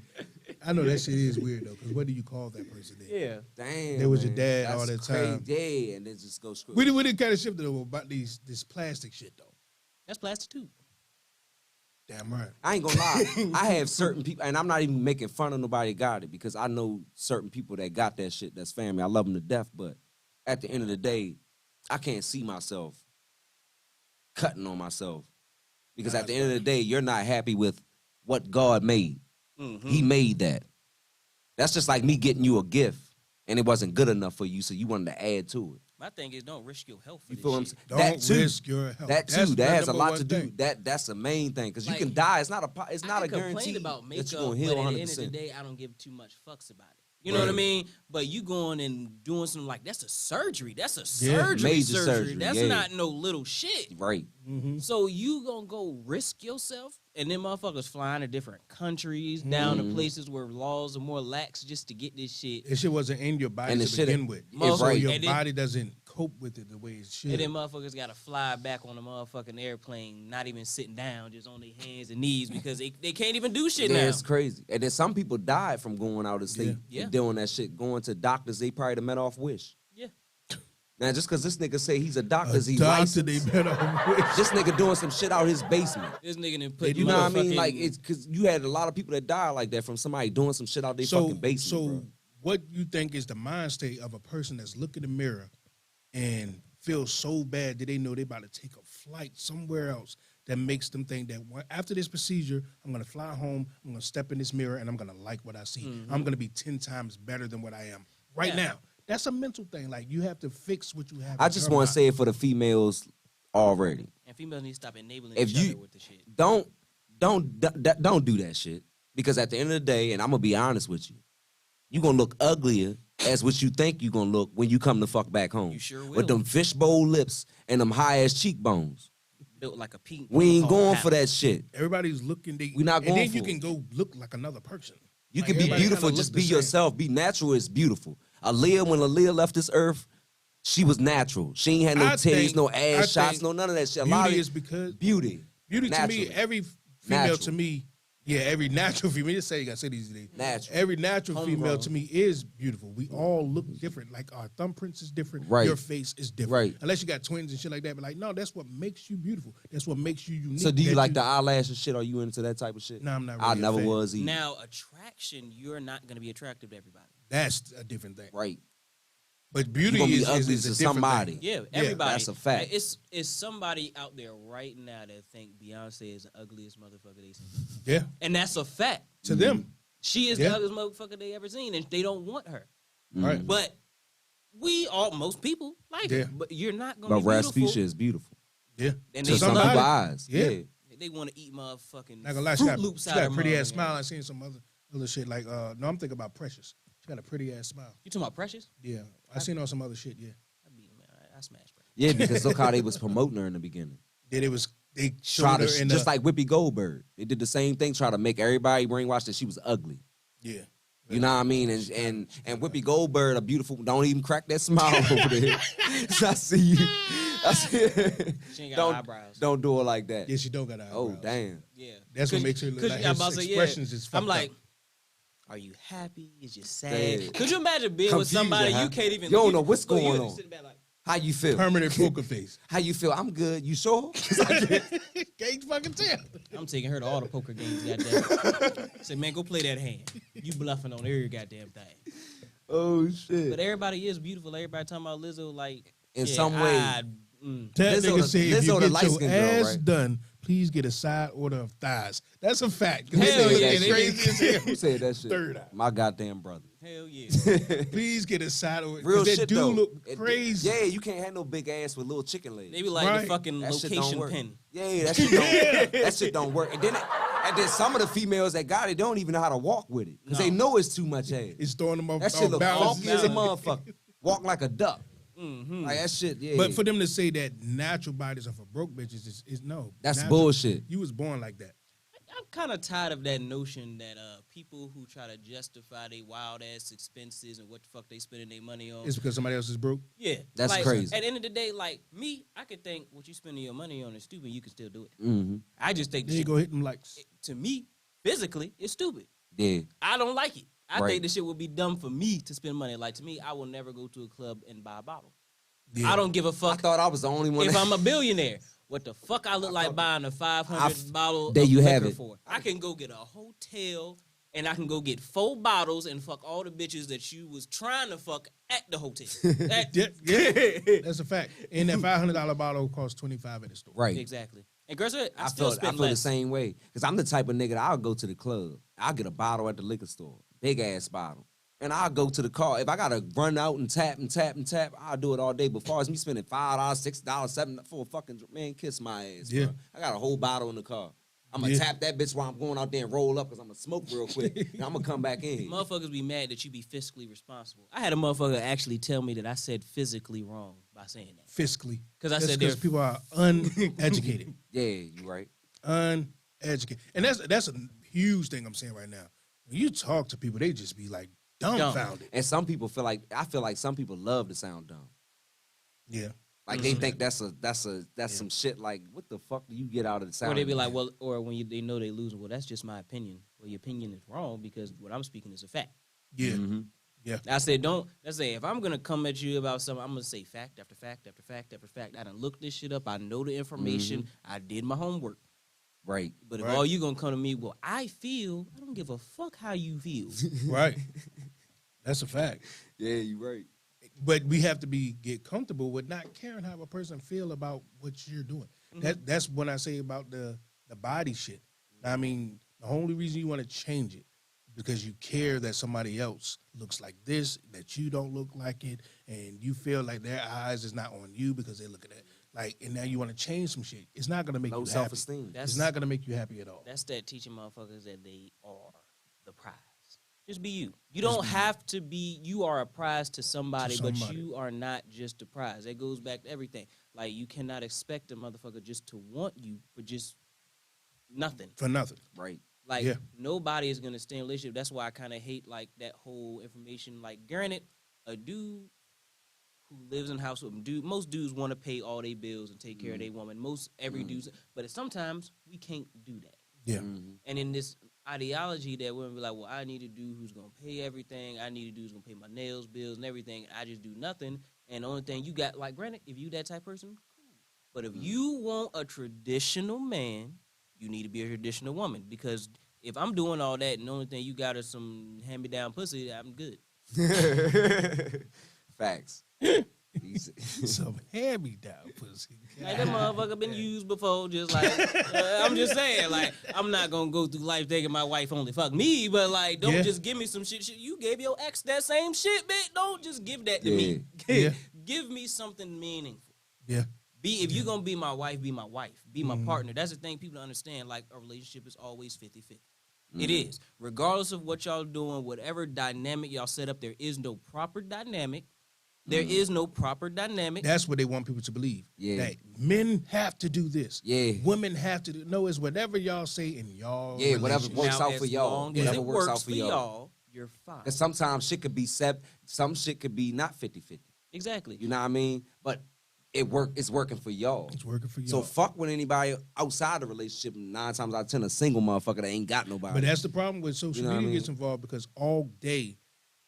I know that shit is weird though. Because what do you call that person then? Yeah. Damn. There was your man. dad That's all that crazy. time. Yeah, and then just go screw. We did kind of shifted over about this plastic shit though. That's plastic too. Damn right. I ain't gonna lie. I have certain people, and I'm not even making fun of nobody got it because I know certain people that got that shit. That's family. I love them to death, but at the end of the day, I can't see myself cutting on myself because at the end of the day, you're not happy with what God made. Mm-hmm. He made that. That's just like me getting you a gift and it wasn't good enough for you, so you wanted to add to it. My thing is, don't risk your health for You this feel what I'm shit. saying? Don't risk your health. That too. That's That the has a number lot one to do. thing. That's the main thing because Like, you can die. It's not a. It's not I a can guarantee complain about makeup, that you're gonna heal but 100. at the end of the day, I don't give too much fucks about it. You know what I Right. mean? But you going and doing something like that's a surgery. That's a Yeah. surgery. Major surgery. surgery, That's yeah. not no little shit. Right. Mm-hmm. So you gonna go risk yourself, and then motherfuckers flying to different countries, down to Mhm. places where laws are more lax just to get this shit. That shit wasn't in your body And the to shit- begin with. It's So right. your And then- body doesn't cope with it the way it should. And then motherfuckers gotta fly back on a motherfucking airplane, not even sitting down, just on their hands and knees because they can't even do shit Yeah, now. it's crazy. And then some people died from going out of state Yeah. and doing that shit, going to doctors they probably done met off Wish. Yeah. Now, just because this nigga say he's a doctor, A is he doctor they licensed? better wish. This nigga doing some shit out his basement. This nigga done They put do You know what I mean? motherfucking- Like, it's because you had a lot of people that died like that from somebody doing some shit out their fucking basement, So bro. what you think is the mind state of a person that's looking in the mirror and feels so bad that they know they about to take a flight somewhere else that makes them think that after this procedure, I'm gonna fly home, I'm gonna step in this mirror and I'm gonna like what I see. I'm gonna be 10 times better than what I am right Yeah. now. That's a mental thing. Like you have to fix what you have. I in just your want to mind. say it for the females already. And females need to stop enabling If each you- other with the shit. Don't do that shit because at the end of the day, and I'm gonna be honest with you, you gonna look uglier as what you think you gonna look when you come the fuck back home. You sure will. With them fishbowl lips and them high ass cheekbones. Built like a pink. We ain't unicorn going hat. for that shit. Everybody's looking. We not and going then for you it. can go look like another person. You Like, can be everybody beautiful, kinda just look be the same. yourself. Be natural is beautiful. Aaliyah, when Aaliyah left this earth, she was natural. She ain't had no I titties, think- no I ass shots, think no none of that shit. A lot Beauty of is because beauty. beauty to me, Naturally. every female Natural. to me, yeah, every natural female. Just say you gotta say these days. Natural. Every natural female Homegrown. to me is beautiful. We all look different. Like our thumbprints is different. Right. Your face is different. Right. Unless you got twins and shit like that. But like, no, that's what makes you beautiful. That's what makes you unique. So do you That like the eyelashes shit? Are you into that type of shit? No, I'm not I really a never fan. was either. Now, attraction, you're not going to be attractive to everybody. That's a different thing. Right. But beauty gonna be is ugly a to different somebody. thing. Yeah, everybody. that's a fact. It's somebody out there right now that think Beyonce is the ugliest motherfucker they seen. Yeah. And that's a fact. To them. She is Yeah. the ugliest motherfucker they ever seen, and they don't want her. Right. But most people like Yeah. her. But you're not going But to be beautiful. Rasputia is beautiful. Yeah. And To they some love people's it. eyes. Yeah. Yeah. They want to eat motherfucking Not gonna lie, she Fruit got, Loops she out got a of pretty ass motherfucking- smile. I seen some other shit like no, I'm thinking about Precious. She got a pretty ass smile. You talking about Precious? Yeah. I seen on some other shit, yeah. I smashed Precious. Yeah, because look how they was promoting her in the beginning. Then they Try showed to her in just the, like Whoopi Goldberg. They did the same thing, try to make everybody brainwash that she was ugly. yeah. You know what I mean? And Whoopi Goldberg, a beautiful, don't even crack that smile over there. So I see you. I see, She ain't got don't, eyebrows. don't do it like that. Yeah, she don't got eyebrows. Oh, damn. Yeah. That's what 'Cause- makes her look 'cause like I'm his about to say, expressions is fucked I'm like, up. are you happy? Is you sad? Sad. Could you imagine being with Confusion, somebody huh? you can't even You don't know what's look, going you on. sitting back like, How you feel? Permanent poker face. How you feel? I'm good. You sure? Can't fucking tell. I'm taking her to all the poker games, goddamn. Say, man, go play that hand. You bluffing on every goddamn thing. Oh shit. But everybody is beautiful. Everybody talking about Lizzo, like In some way. That Lizzo nigga the- say if Lizzo you the get your light-skinned girl, ass right? done, please get a side order of thighs. That's a fact. 'Cause Hell they yeah, look they crazy as hell. Who said that shit? Third eye. My goddamn brother. hell yeah. Please get a side order. Real 'cause that shit dude though. look It- crazy. Yeah, you can't have no big ass with little chicken legs. They be like Right. the fucking That shit don't location work. pin. Yeah, that shit don't. That shit don't work. And then some of the females that got it don't even know how to walk with it because they No. know it's too much ass. It's throwing them off, That shit off look balance. funky as a motherfucker. Walk like a duck. Mm-hmm. Like that shit. Yeah. But for them to say that natural bodies are for broke bitches is no. That's Natural- bullshit. You was born like that. I'm kind of tired of that notion that people who try to justify their wild ass expenses and what the fuck they spending their money on. It's because somebody else is broke. Yeah, That's like, crazy. At the end of the day, like me, I could think what you spending your money on is stupid. You can still do it. Mm-hmm. I just think the Then you shit, go hit them like. to me physically it's stupid. Yeah. I don't like it. I Right. think the shit would be dumb for me to spend money. Like to me, I will never go to a club and buy a bottle. Yeah. I don't give a I fuck thought I was the only one. if that- I'm a billionaire. What the fuck I look like buying a 500 bottle there of you have liquor it. for? I can go get a hotel and I can go get 4 bottles and fuck all the bitches that you was trying to fuck at the hotel. That- Yeah, that's a fact. And that $500 bottle costs $25 at the store. Right. Exactly. And girls, I I still feel spend the less. same way because I'm the type of nigga that I'll go to the club. I'll get a bottle at the liquor store, big ass bottle, and I'll go to the car. If I gotta run out and tap, I'll do it all day. But far as me spending $5, $6, $7 for a fucking man, kiss my ass. Yeah. Bro. I got a whole bottle in the car. I'm gonna Yeah. tap that bitch while I'm going out there and roll up because I'm gonna smoke real quick. and I'm gonna come back in. Motherfuckers be mad that you be fiscally responsible. I had a motherfucker actually tell me that I said physically wrong by saying that. Fiscally. 'Cause I That's said because they're- people are uneducated. Yeah, you right. Uneducated. And that's a huge thing I'm saying right now. When you talk to people, they just be like dumbfounded. And some people I feel like some people love to sound dumb. Yeah. Like they think that's some shit. Like what the fuck do you get out of the sound? Or they be like, well, or when they know they losing, well, that's just my opinion. Well, your opinion is wrong because what I'm speaking is a fact. Yeah. Mhm. Yeah. I said, let's say if I'm gonna come at you about something, I'm gonna say fact after fact after fact after fact. I done looked this shit up. I know the information. I did my homework. Right. But if Right. all you gonna come to me, well, I don't give a fuck how you feel. Right. That's a fact. Yeah, you right. But we have to get comfortable with not caring how a person feel about what you're doing. That's when I say about the body shit. I mean, the only reason you want to change it because you care that somebody else looks like this, that you don't look like it, and you feel like their eyes is not on you because they're looking at like, and now you want to change some shit. It's not gonna make Low you happy. self-esteem. That's It's not gonna make you happy at all. That's that teaching motherfuckers that they are the prize. Just be you. You don't have to be. You are a prize to somebody, but somebody. you are not just a prize. That goes back to everything. Like you cannot expect a motherfucker just to want you for just nothing. For nothing. Right. Like Yeah. nobody is gonna stay in a relationship. That's why I kind of hate like that whole information. Like, granted, a dude who lives in a house with him, most dudes want to pay all their bills and take care of their woman. Every dude's, but sometimes we can't do that. Yeah. Mhm. And in this ideology that women be like, well, I need a dude who's gonna pay everything. I need a dude who's gonna pay my nails, bills, and everything. I just do nothing. And the only thing you got, like, granted, if you that type of person, cool. But if you want a traditional man, you need to be a traditional woman. Because if I'm doing all that and the only thing you got is some hand-me-down pussy, I'm good. Facts. Easy. Some hand-me-down pussy. Like that motherfucker been used before, just like I'm just saying, like I'm not gonna go through life thinking my wife only fuck me, but like don't Yeah. just give me some shit. You gave your ex that same shit, bitch. Don't just give that to me. Yeah. Give me something meaningful. Yeah. If you're gonna be my wife, be my wife. Be my partner. That's the thing people don't understand. Like a relationship is always 50-50. It is. Regardless of what y'all doing, whatever dynamic y'all set up, there is no proper dynamic. There is no proper dynamic. That's what they want people to believe. Yeah. That men have to do this. Yeah. Women have to do. No, it's whatever y'all say in y'all. Yeah, whatever relationship. works Now, out for as y'all. long as Whatever it works works out for y'all. you're fine. Because sometimes shit could be some shit could be not 50-50. Exactly. You know what I mean? But it's working for y'all. It's working for you. So fuck with anybody outside the relationship. 9 times out of 10, a single motherfucker that ain't got nobody. But that's the problem with social You know what media I mean? gets involved because all day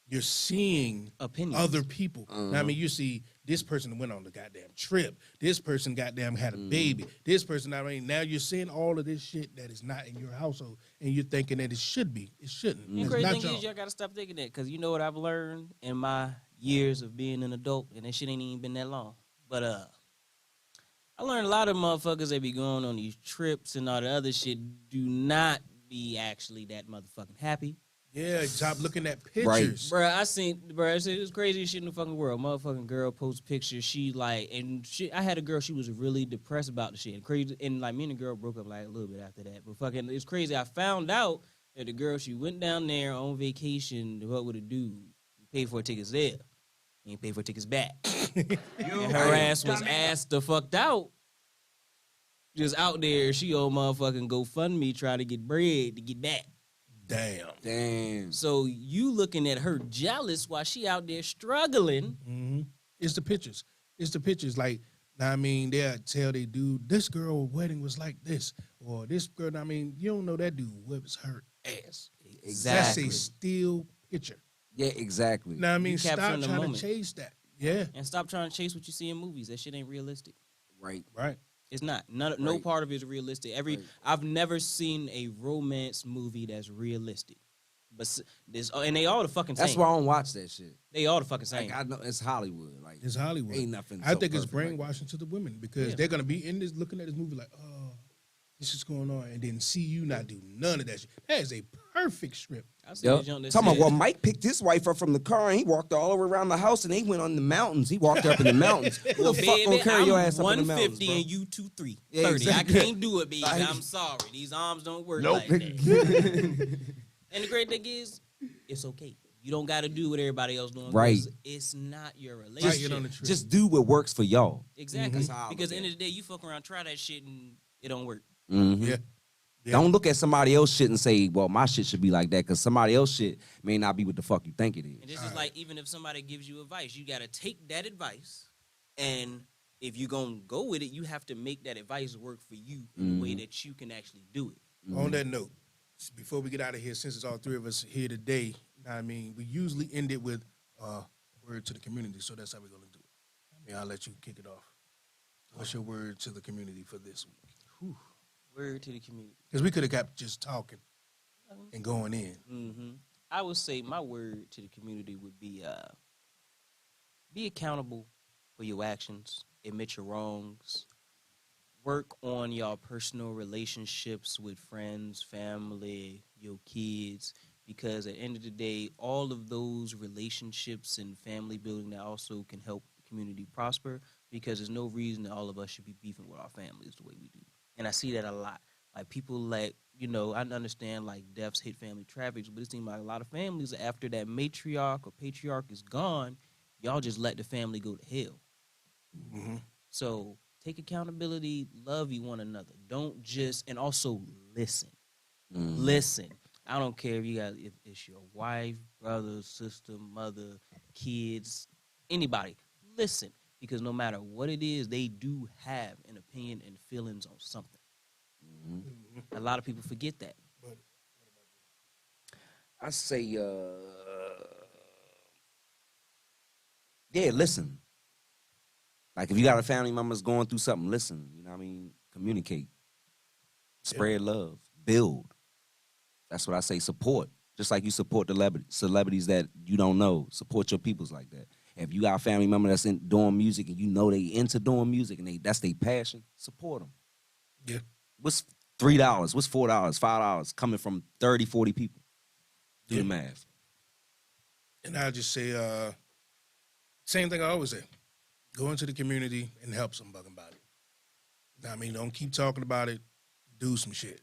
you're seeing Opinions. other people. Now, I mean, you see This person went on the goddamn trip. This person goddamn had a Mm. baby. This person, I mean, now you're seeing all of this shit that is not in your household, and you're thinking that it should be. It shouldn't. And It's crazy not thing y'all. is, y'all gotta stop thinking that, because you know what I've learned in my years of being an adult, and that shit ain't even been that long. But I learned a lot of motherfuckers that be going on these trips and all the other shit do not be actually that motherfucking happy. Yeah, stop looking at pictures. Bruh, it's crazy shit in the fucking world. Motherfucking girl posts pictures. She like, and she, I had a girl, she was really depressed about the shit. And crazy, and like me and the girl broke up like a little bit after that. But fucking, it's crazy. I found out that the girl, she went down there on vacation to fuck with a dude. Paid for tickets there. Ain't paid for tickets back. And her ass was ass the fucked out. Just out there, she old motherfucking GoFundMe trying to get bread to get back. Damn. So you looking at her jealous while she out there struggling. Mm-hmm. It's the pictures. It's the pictures. Like, I mean, they'll tell they dude, this girl wedding was like this. Or this girl, I mean, you don't know that dude whips her ass. Exactly. That's a still picture. Yeah, exactly. Now, I mean, stop capturing the trying moment. to chase that. Yeah. And stop trying to chase what you see in movies. That shit ain't realistic. Right. Right. It's not. No Right. part of it is realistic. Right. I've never seen a romance movie that's realistic. But this, and they all the fucking same. That's why I don't watch that shit. They all the fucking same. Like, I know it's Hollywood. Like It's Hollywood. ain't nothing. I so think it's perfect like that. brainwashing to the women because Yeah. they're going to be in this, looking at this movie like, oh, this is going on, and then see you not do none of that shit. That is a perfect script. I seen Yep. this joint that Talking about, said- well, Mike picked his wife up from the car and he walked all over around the house and they went on the mountains. He walked up in the mountains. Who Well, the fuck baby, gonna carry your I'm ass up in the mountains, 150 bro? and you 230. Yeah, 30. exactly. I can't do it, baby. Like- I'm sorry. These arms don't work Nope. like that. And the great thing is, it's okay. You don't got to do what everybody else doing. 'cause Right. It's not your Right, relationship. get on the trip. Just do what works for y'all. Exactly. That's how I Because at look the end at of the day, you fuck around, try that shit, and it don't work. Mhm. Yeah. Yeah. Don't look at somebody else shit and say, well, my shit should be like that because somebody else shit may not be what the fuck you think it is. And this is like, even if somebody gives you advice, you got to take that advice, and if you're going to go with it, you have to make that advice work for you in a way that you can actually do it. On that note, before we get out of here, since it's all three of us here today, I mean, we usually end it with word to the community, so that's how we're going to do it. I mean, I'll let you kick it off. What's your word to the community for this week? Word to the community. Because we could have kept just talking and going in. Mm-hmm. I would say my word to the community would be accountable for your actions, admit your wrongs, work on your personal relationships with friends, family, your kids, because at the end of the day, all of those relationships and family building that also can help the community prosper, because there's no reason that all of us should be beefing with our families the way we do. And I see that a lot. Like, people like, you know, I understand like deaths hit family traffics, but it seems like a lot of families, after that matriarch or patriarch is gone, y'all just let the family go to hell. Mm-hmm. So take accountability, love one another. Don't just, and also listen. Listen. I don't care if it's your wife, brother, sister, mother, kids, anybody. Listen, because no matter what it is, they do have an opinion and feelings on something. A lot of people forget that. I say, yeah, listen. Like, if you got a family member that's going through something, listen. You know what I mean? Communicate. Spread love. Build. That's what I say. Support. Just like you support the celebrities that you don't know. Support your peoples like that. If you got a family member that's doing music and you know they into doing music and that's their passion, support them. Yeah. What's $3? What's $4? $5 coming from 30, 40 people? Do the math. And I'll just say, same thing I always say. Go into the community and help somebody. I mean, don't keep talking about it. Do some shit.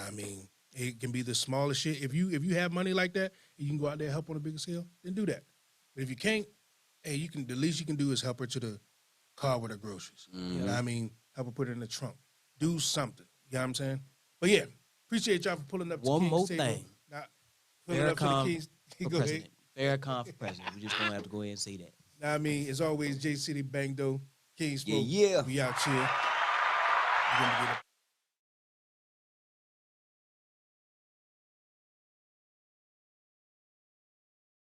I mean, it can be the smallest shit. If you have money like that, and you can go out there and help on a bigger scale, then do that. But if you can't, hey, the least you can do is help her to the car with her groceries. You know what I mean? Help her put it in the trunk. Do something. You know what I'm saying? But yeah, appreciate y'all for pulling up to One King's more table. thing. Nah, pulling up to the Farrakhan King's. for Go ahead. president. Farrakhan for president. We're just going to have to go ahead and say that. Nah, I mean, as always, J City Bangdo, King Smoke. Yeah. We out here. We gonna get up.